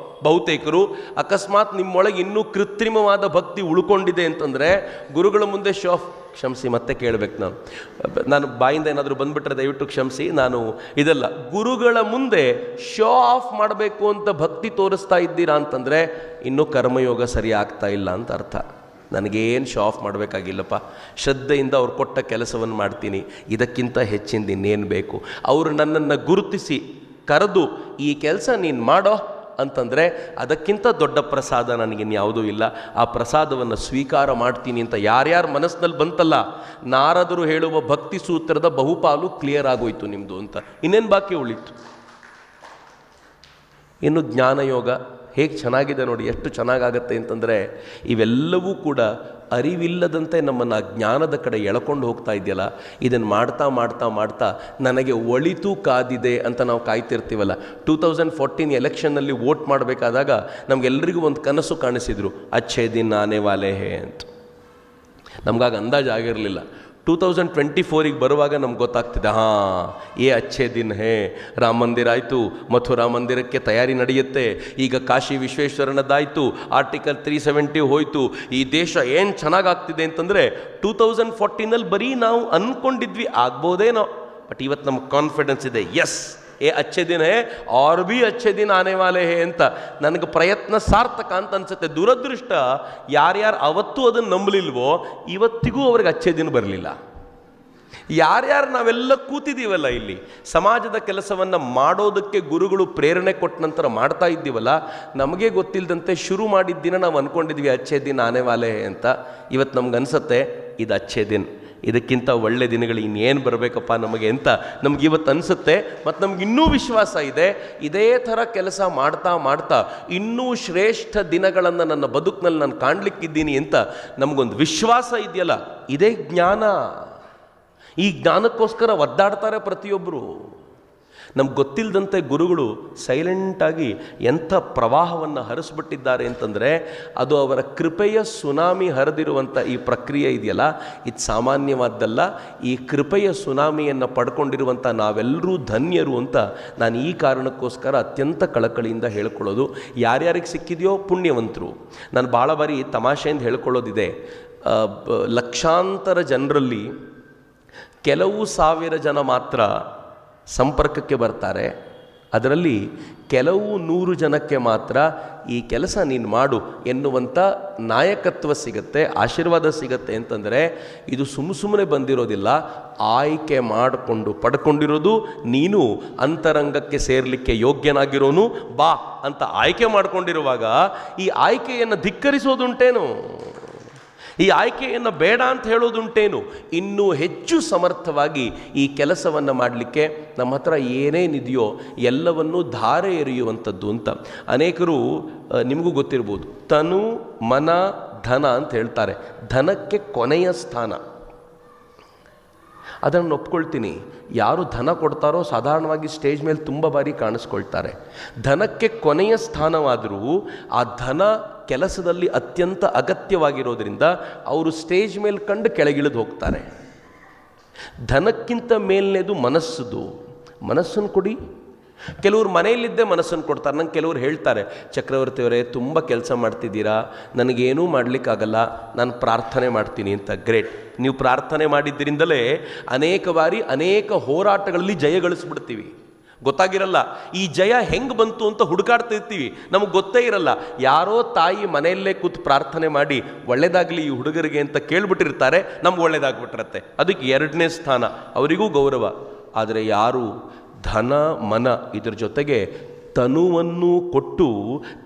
ಬಹುತೇಕರು, ಅಕಸ್ಮಾತ್ ನಿಮ್ಮೊಳಗೆ ಇನ್ನೂ ಕೃತ್ರಿಮವಾದ ಭಕ್ತಿ ಉಳ್ಕೊಂಡಿದೆ ಅಂತಂದರೆ ಗುರುಗಳ ಮುಂದೆ ಕ್ಷಮಿಸಿ ಮತ್ತೆ ಕೇಳಬೇಕು, ನಾನು ಬಾಯಿಂದ ಏನಾದರೂ ಬಂದುಬಿಟ್ರೆ ದಯವಿಟ್ಟು ಕ್ಷಮಿಸಿ. ನಾನು ಇದಲ್ಲ, ಗುರುಗಳ ಮುಂದೆ ಶೋ ಆಫ್ ಮಾಡಬೇಕು ಅಂತ ಭಕ್ತಿ ತೋರಿಸ್ತಾ ಇದ್ದೀರಾ ಅಂತಂದರೆ ಇನ್ನೂ ಕರ್ಮಯೋಗ ಸರಿ ಆಗ್ತಾ ಇಲ್ಲ ಅಂತ ಅರ್ಥ. ನನಗೇನು ಶೋ ಆಫ್ ಮಾಡಬೇಕಾಗಿಲ್ಲಪ್ಪ, ಶ್ರದ್ಧೆಯಿಂದ ಅವ್ರು ಕೊಟ್ಟ ಕೆಲಸವನ್ನು ಮಾಡ್ತೀನಿ, ಇದಕ್ಕಿಂತ ಹೆಚ್ಚಿಂದ ಇನ್ನೇನು ಬೇಕು. ಅವರು ನನ್ನನ್ನು ಗುರುತಿಸಿ ಕರೆದು ಈ ಕೆಲಸ ನೀನು ಮಾಡೋ ಅಂತಂದರೆ ಅದಕ್ಕಿಂತ ದೊಡ್ಡ ಪ್ರಸಾದ ನನಗಿನ್ಯಾವುದೂ ಇಲ್ಲ. ಆ ಪ್ರಸಾದವನ್ನು ಸ್ವೀಕಾರ ಮಾಡ್ತೀನಿ ಅಂತ ಯಾರ್ಯಾರ ಮನಸ್ಸಿನಲ್ಲಿ ಬಂತಲ್ಲ, ನಾರದರು ಹೇಳುವ ಭಕ್ತಿ ಸೂತ್ರದ ಬಹುಪಾಲು ಕ್ಲಿಯರ್ ಆಗೋಯ್ತು ನಿಮ್ಮದು ಅಂತ. ಇನ್ನೇನು ಬಾಕಿ ಉಳಿತು? ಇನ್ನು ಜ್ಞಾನಯೋಗ ಹೇಗೆ ಚೆನ್ನಾಗಿದೆ ನೋಡಿ, ಎಷ್ಟು ಚೆನ್ನಾಗಾಗತ್ತೆ ಅಂತಂದರೆ, ಇವೆಲ್ಲವೂ ಕೂಡ ಅರಿವಿಲ್ಲದಂತೆ ನಮ್ಮನ್ನು ಆ ಜ್ಞಾನದ ಕಡೆ ಎಳ್ಕೊಂಡು ಹೋಗ್ತಾ ಇದೆಯಲ್ಲ. ಇದನ್ನು ಮಾಡ್ತಾ ಮಾಡ್ತಾ ಮಾಡ್ತಾ ನನಗೆ ಒಳಿತು ಕಾದಿದೆ ಅಂತ ನಾವು ಕಾಯ್ತಿರ್ತೀವಲ್ಲ. 2014 ಎಲೆಕ್ಷನ್ನಲ್ಲಿ ವೋಟ್ ಮಾಡಬೇಕಾದಾಗ ನಮಗೆಲ್ಲರಿಗೂ ಒಂದು ಕನಸು ಕಾಣಿಸಿದ್ರು, ಅಚ್ಛೇ ದಿನ್ ಆನೆ ವಾಲೆ ಹೇ ಅಂತ. ನಮಗಾಗ ಅಂದಾಜು ಆಗಿರಲಿಲ್ಲ. 2024 ಬರುವಾಗ ನಮ್ಗೆ ಗೊತ್ತಾಗ್ತಿದೆ, ಅಚ್ಛೇ ದಿನ್ ಹೇ, ರಾಮ ಮಂದಿರ ಆಯಿತು, ಮಥುರಾ ಮಂದಿರಕ್ಕೆ ತಯಾರಿ ನಡೆಯುತ್ತೆ, ಈಗ ಕಾಶಿ ವಿಶ್ವೇಶ್ವರನದ್ದಾಯಿತು, ಆರ್ಟಿಕಲ್ 370 ಹೋಯಿತು, ಈ ದೇಶ ಏನು ಚೆನ್ನಾಗಾಗ್ತಿದೆ ಅಂತಂದರೆ 2014 ಬರೀ ನಾವು ಅಂದ್ಕೊಂಡಿದ್ವಿ ಆಗ್ಬೋದೇನೋ. ಬಟ್ ಇವತ್ತು ನಮ್ಗೆ ಕಾನ್ಫಿಡೆನ್ಸ್ ಇದೆ, ಎಸ್ ಅಚ್ಛೇ ದಿನ ಹೇ और भी अच्छे दिन आने वाले हैं ಅಂತ. ನನಗೆ ಪ್ರಯತ್ನ ಸಾರ್ಥಕ ಅಂತ ಅನ್ಸುತ್ತೆ. ದುರದೃಷ್ಟ ಯಾರ್ಯಾರು ಅವತ್ತೂ ಅದನ್ನು ನಂಬಲಿಲ್ವೋ ಇವತ್ತಿಗೂ ಅವ್ರಿಗೆ ಅಚ್ಛೇ ದಿನ ಬರಲಿಲ್ಲ. ಯಾರ್ಯಾರು ನಾವೆಲ್ಲ ಕೂತಿದ್ದೀವಲ್ಲ ಇಲ್ಲಿ ಸಮಾಜದ ಕೆಲಸವನ್ನು ಮಾಡೋದಕ್ಕೆ ಗುರುಗಳು ಪ್ರೇರಣೆ ಕೊಟ್ಟ ನಂತರ ಮಾಡ್ತಾ ಇದ್ದೀವಲ್ಲ, ನಮಗೆ ಗೊತ್ತಿಲ್ಲದಂತೆ ಶುರು ಮಾಡಿದ ದಿನ ನಾವು ಅಂದ್ಕೊಂಡಿದ್ವಿ ಅಚ್ಛೇ ದಿನ ಆನೆ ವಾಲೆ ಅಂತ. ಇವತ್ತು ನಮ್ಗೆ ಅನಿಸುತ್ತೆ ಇದು ಅಚ್ಛೇ ದಿನ, ಇದಕ್ಕಿಂತ ಒಳ್ಳೆ ದಿನಗಳು ಇನ್ನೇನು ಬರಬೇಕಪ್ಪ ನಮಗೆ ಅಂತ ನಮ್ಗೆ ಇವತ್ತು ಅನಿಸುತ್ತೆ. ಮತ್ತು ನಮ್ಗೆ ಇನ್ನೂ ವಿಶ್ವಾಸ ಇದೆ, ಇದೇ ಥರ ಕೆಲಸ ಮಾಡ್ತಾ ಮಾಡ್ತಾ ಇನ್ನೂ ಶ್ರೇಷ್ಠ ದಿನಗಳನ್ನು ನನ್ನ ಬದುಕಿನಲ್ಲಿ ನಾನು ಕಾಣಲಿಕ್ಕಿದ್ದೀನಿ ಅಂತ ನಮಗೊಂದು ವಿಶ್ವಾಸ ಇದೆಯಲ್ಲ, ಇದೇ ಜ್ಞಾನ. ಈ ಜ್ಞಾನಕ್ಕೋಸ್ಕರ ಒದ್ದಾಡ್ತಾರೆ ಪ್ರತಿಯೊಬ್ಬರು. ನಮ್ಗೆ ಗೊತ್ತಿಲ್ಲದಂತೆ ಗುರುಗಳು ಸೈಲೆಂಟಾಗಿ ಎಂಥ ಪ್ರವಾಹವನ್ನು ಹರಿಸ್ಬಿಟ್ಟಿದ್ದಾರೆ ಅಂತಂದರೆ, ಅದು ಅವರ ಕೃಪೆಯ ಸುನಾಮಿ ಹರಿದಿರುವಂಥ ಈ ಪ್ರಕ್ರಿಯೆ ಇದೆಯಲ್ಲ, ಇದು ಸಾಮಾನ್ಯವಾದ್ದಲ್ಲ. ಈ ಕೃಪೆಯ ಸುನಾಮಿಯನ್ನು ಪಡ್ಕೊಂಡಿರುವಂಥ ನಾವೆಲ್ಲರೂ ಧನ್ಯರು ಅಂತ ನಾನು ಈ ಕಾರಣಕ್ಕೋಸ್ಕರ ಅತ್ಯಂತ ಕಳಕಳಿಯಿಂದ ಹೇಳ್ಕೊಳ್ಳೋದು. ಯಾರ್ಯಾರಿಗೆ ಸಿಕ್ಕಿದೆಯೋ ಪುಣ್ಯವಂತರು. ನಾನು ಭಾಳ ಬಾರಿ ತಮಾಷೆಯಿಂದ ಹೇಳ್ಕೊಳ್ಳೋದಿದೆ, ಲಕ್ಷಾಂತರ ಜನರಲ್ಲಿ ಕೆಲವು ಸಾವಿರ ಜನ ಮಾತ್ರ ಸಂಪರ್ಕಕ್ಕೆ ಬರ್ತಾರೆ. ಅದರಲ್ಲಿ ಕೆಲವು 100 ಜನಕ್ಕೆ ಮಾತ್ರ ಈ ಕೆಲಸ ನೀನು ಮಾಡು ಎನ್ನುವಂಥ ನಾಯಕತ್ವ ಸಿಗತ್ತೆ, ಆಶೀರ್ವಾದ ಸಿಗತ್ತೆ. ಅಂತಂದರೆ ಇದು ಸುಮ್ಮನೆ ಬಂದಿರೋದಿಲ್ಲ, ಆಯ್ಕೆ ಮಾಡಿಕೊಂಡು ಪಡ್ಕೊಂಡಿರೋದು. ನೀನು ಅಂತರಂಗಕ್ಕೆ ಸೇರಲಿಕ್ಕೆ ಯೋಗ್ಯನಾಗಿರೋನು, ಬಾ ಅಂತ ಆಯ್ಕೆ ಮಾಡಿಕೊಂಡಿರುವಾಗ ಈ ಆಯ್ಕೆಯನ್ನು ಧಿಕ್ಕರಿಸೋದುಂಟೇನು? ಈ ಆಯ್ಕೆಯನ್ನು ಬೇಡ ಅಂತ ಹೇಳೋದುಂಟೇನು? ಇನ್ನೂ ಹೆಚ್ಚು ಸಮರ್ಥವಾಗಿ ಈ ಕೆಲಸವನ್ನು ಮಾಡಲಿಕ್ಕೆ ನಮ್ಮ ಹತ್ರ ಏನೇನಿದೆಯೋ ಎಲ್ಲವನ್ನೂ ಧಾರೆ ಎರೆಯುವಂಥದ್ದು ಅಂತ. ಅನೇಕರು ನಿಮಗೂ ಗೊತ್ತಿರ್ಬೋದು, ತನು ಮನ ಧನ ಅಂತ ಹೇಳ್ತಾರೆ. ಧನಕ್ಕೆ ಕೊನೆಯ ಸ್ಥಾನ. ಅದನ್ನು ಒಪ್ಕೊಳ್ತೀನಿ. ಯಾರು ಧನ ಕೊಡ್ತಾರೋ ಸಾಧಾರಣವಾಗಿ ಸ್ಟೇಜ್ ಮೇಲೆ ತುಂಬ ಬಾರಿ ಕಾಣಿಸ್ಕೊಳ್ತಾರೆ. ಧನಕ್ಕೆ ಕೊನೆಯ ಸ್ಥಾನವಾದರೂ ಆ ಧನ ಕೆಲಸದಲ್ಲಿ ಅತ್ಯಂತ ಅಗತ್ಯವಾಗಿರೋದ್ರಿಂದ ಅವರು ಸ್ಟೇಜ್ ಮೇಲೆ ಕಂಡು ಕೆಳಗಿಳಿದು ಹೋಗ್ತಾರೆ. ಧನಕ್ಕಿಂತ ಮೇಲನೇದು ಮನಸ್ಸುದು. ಮನಸ್ಸನ್ನು ಕೊಡಿ. ಕೆಲವರು ಮನೆಯಲ್ಲಿದ್ದೇ ಮನಸ್ಸನ್ನು ಕೊಡ್ತಾರೆ. ನಂಗೆ ಕೆಲವರು ಹೇಳ್ತಾರೆ, ಚಕ್ರವರ್ತಿಯವರೇ ತುಂಬ ಕೆಲಸ ಮಾಡ್ತಿದ್ದೀರಾ, ನನಗೇನೂ ಮಾಡಲಿಕ್ಕಾಗಲ್ಲ, ನಾನು ಪ್ರಾರ್ಥನೆ ಮಾಡ್ತೀನಿ ಅಂತ. ಗ್ರೇಟ್. ನೀವು ಪ್ರಾರ್ಥನೆ ಮಾಡಿದ್ದರಿಂದಲೇ ಅನೇಕ ಬಾರಿ ಅನೇಕ ಹೋರಾಟಗಳಲ್ಲಿ ಜಯ ಗಳಿಸ್ಬಿಡ್ತೀವಿ. ಗೊತ್ತಾಗಿರಲ್ಲ ಈ ಜಯ ಹೆಂಗೆ ಬಂತು ಅಂತ ಹುಡುಕಾಡ್ತಿರ್ತೀವಿ, ನಮಗೆ ಗೊತ್ತೇ ಇರಲ್ಲ. ಯಾರೋ ತಾಯಿ ಮನೆಯಲ್ಲೇ ಕೂತು ಪ್ರಾರ್ಥನೆ ಮಾಡಿ ಒಳ್ಳೇದಾಗಲಿ ಈ ಹುಡುಗರಿಗೆ ಅಂತ ಕೇಳ್ಬಿಟ್ಟಿರ್ತಾರೆ, ನಮ್ಗೆ ಒಳ್ಳೇದಾಗ್ಬಿಟ್ಟಿರತ್ತೆ. ಅದಕ್ಕೆ 2ನೇ ಸ್ಥಾನ, ಅವರಿಗೂ ಗೌರವ. ಆದರೆ ಯಾರು ಧನ ಮನ ಇದ್ರ ಜೊತೆಗೆ ತನುವನ್ನು ಕೊಟ್ಟು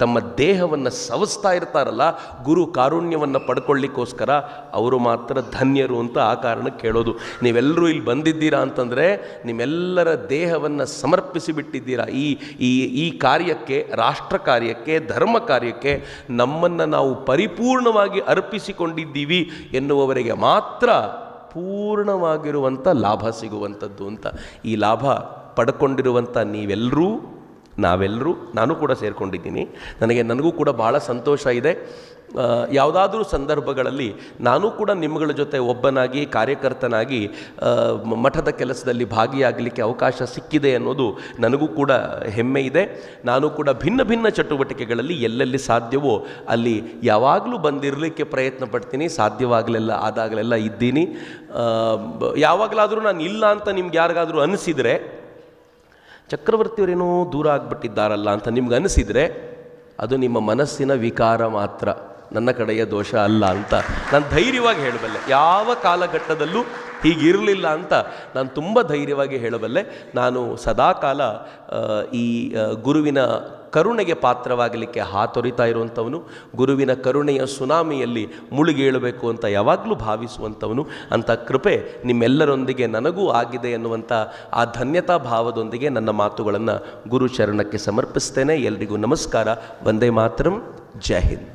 ತಮ್ಮ ದೇಹವನ್ನು ಸವಸ್ತಾ ಇರ್ತಾರಲ್ಲ, ಗುರು ಕಾರುಣ್ಯವನ್ನು ಪಡ್ಕೊಳ್ಳಿಕ್ಕೋಸ್ಕರ, ಅವರು ಮಾತ್ರ ಧನ್ಯರು ಅಂತ ಆ ಕಾರಣಕ್ಕೆ ಹೇಳೋದು. ನೀವೆಲ್ಲರೂ ಇಲ್ಲಿ ಬಂದಿದ್ದೀರಾ ಅಂತಂದರೆ ನಿಮ್ಮೆಲ್ಲರ ದೇಹವನ್ನು ಸಮರ್ಪಿಸಿ ಬಿಟ್ಟಿದ್ದೀರಾ ಈ ಈ ಈ ಕಾರ್ಯಕ್ಕೆ, ರಾಷ್ಟ್ರ ಕಾರ್ಯಕ್ಕೆ, ಧರ್ಮ ಕಾರ್ಯಕ್ಕೆ ನಮ್ಮನ್ನು ನಾವು ಪರಿಪೂರ್ಣವಾಗಿ ಅರ್ಪಿಸಿಕೊಂಡಿದ್ದೀವಿ ಎನ್ನುವವರಿಗೆ ಮಾತ್ರ ಪೂರ್ಣವಾಗಿರುವಂಥ ಲಾಭ ಸಿಗುವಂಥದ್ದು ಅಂತ. ಈ ಲಾಭ ಪಡ್ಕೊಂಡಿರುವಂಥ ನೀವೆಲ್ಲರೂ, ನಾವೆಲ್ಲರೂ, ನಾನು ಕೂಡ ಸೇರಿಕೊಂಡಿದ್ದೀನಿ. ನನಗೂ ಕೂಡ ಭಾಳ ಸಂತೋಷ ಇದೆ. ಯಾವುದಾದ್ರೂ ಸಂದರ್ಭಗಳಲ್ಲಿ ನಾನು ಕೂಡ ನಿಮ್ಮಗಳ ಜೊತೆ ಒಬ್ಬನಾಗಿ, ಕಾರ್ಯಕರ್ತನಾಗಿ ಮಠದ ಕೆಲಸದಲ್ಲಿ ಭಾಗಿಯಾಗಲಿಕ್ಕೆ ಅವಕಾಶ ಸಿಕ್ಕಿದೆ ಅನ್ನೋದು ನನಗೂ ಕೂಡ ಹೆಮ್ಮೆ ಇದೆ. ನಾನು ಕೂಡ ಭಿನ್ನ ಭಿನ್ನ ಚಟುವಟಿಕೆಗಳಲ್ಲಿ ಎಲ್ಲೆಲ್ಲಿ ಸಾಧ್ಯವೋ ಅಲ್ಲಿ ಯಾವಾಗಲೂ ಬಂದಿರಲಿಕ್ಕೆ ಪ್ರಯತ್ನ ಪಡ್ತೀನಿ. ಸಾಧ್ಯವಾಗಲೆಲ್ಲ ಆದಾಗಲೆಲ್ಲ ಇದ್ದೀನಿ. ಯಾವಾಗಲಾದರೂ ನಾನು ಇಲ್ಲ ಅಂತ ನಿಮ್ಗೆ ಯಾರಿಗಾದರೂ ಅನಿಸಿದರೆ, ಚಕ್ರವರ್ತಿಯವರೇನೋ ದೂರ ಆಗಿಬಿಟ್ಟಿದ್ದಾರಲ್ಲ ಅಂತ ನಿಮ್ಗೆ ಅನಿಸಿದರೆ, ಅದು ನಿಮ್ಮ ಮನಸ್ಸಿನ ವಿಕಾರ ಮಾತ್ರ, ನನ್ನ ಕಡೆಯ ದೋಷ ಅಲ್ಲ ಅಂತ ನಾನು ಧೈರ್ಯವಾಗಿ ಹೇಳಬಲ್ಲೆ. ಯಾವ ಕಾಲಘಟ್ಟದಲ್ಲೂ ಹೀಗಿರಲಿಲ್ಲ ಅಂತ ನಾನು ತುಂಬ ಧೈರ್ಯವಾಗಿ ಹೇಳಬಲ್ಲೆ. ನಾನು ಸದಾಕಾಲ ಈ ಗುರುವಿನ ಕರುಣೆಗೆ ಪಾತ್ರವಾಗಲಿಕ್ಕೆ ಹಾತೊರಿತಾ ಇರುವಂಥವನು, ಗುರುವಿನ ಕರುಣೆಯ ಸುನಾಮಿಯಲ್ಲಿ ಮುಳುಗೇಳಬೇಕು ಅಂತ ಯಾವಾಗಲೂ ಭಾವಿಸುವಂಥವನು. ಅಂಥ ಕೃಪೆ ನಿಮ್ಮೆಲ್ಲರೊಂದಿಗೆ ನನಗೂ ಆಗಿದೆ ಎನ್ನುವಂಥ ಆ ಧನ್ಯತಾ ಭಾವದೊಂದಿಗೆ ನನ್ನ ಮಾತುಗಳನ್ನು ಗುರು ಚರಣಕ್ಕೆ ಸಮರ್ಪಿಸ್ತೇನೆ. ಎಲ್ರಿಗೂ ನಮಸ್ಕಾರ. ವಂದೇ ಮಾತರಂ. ಜೈ ಹಿಂದ್.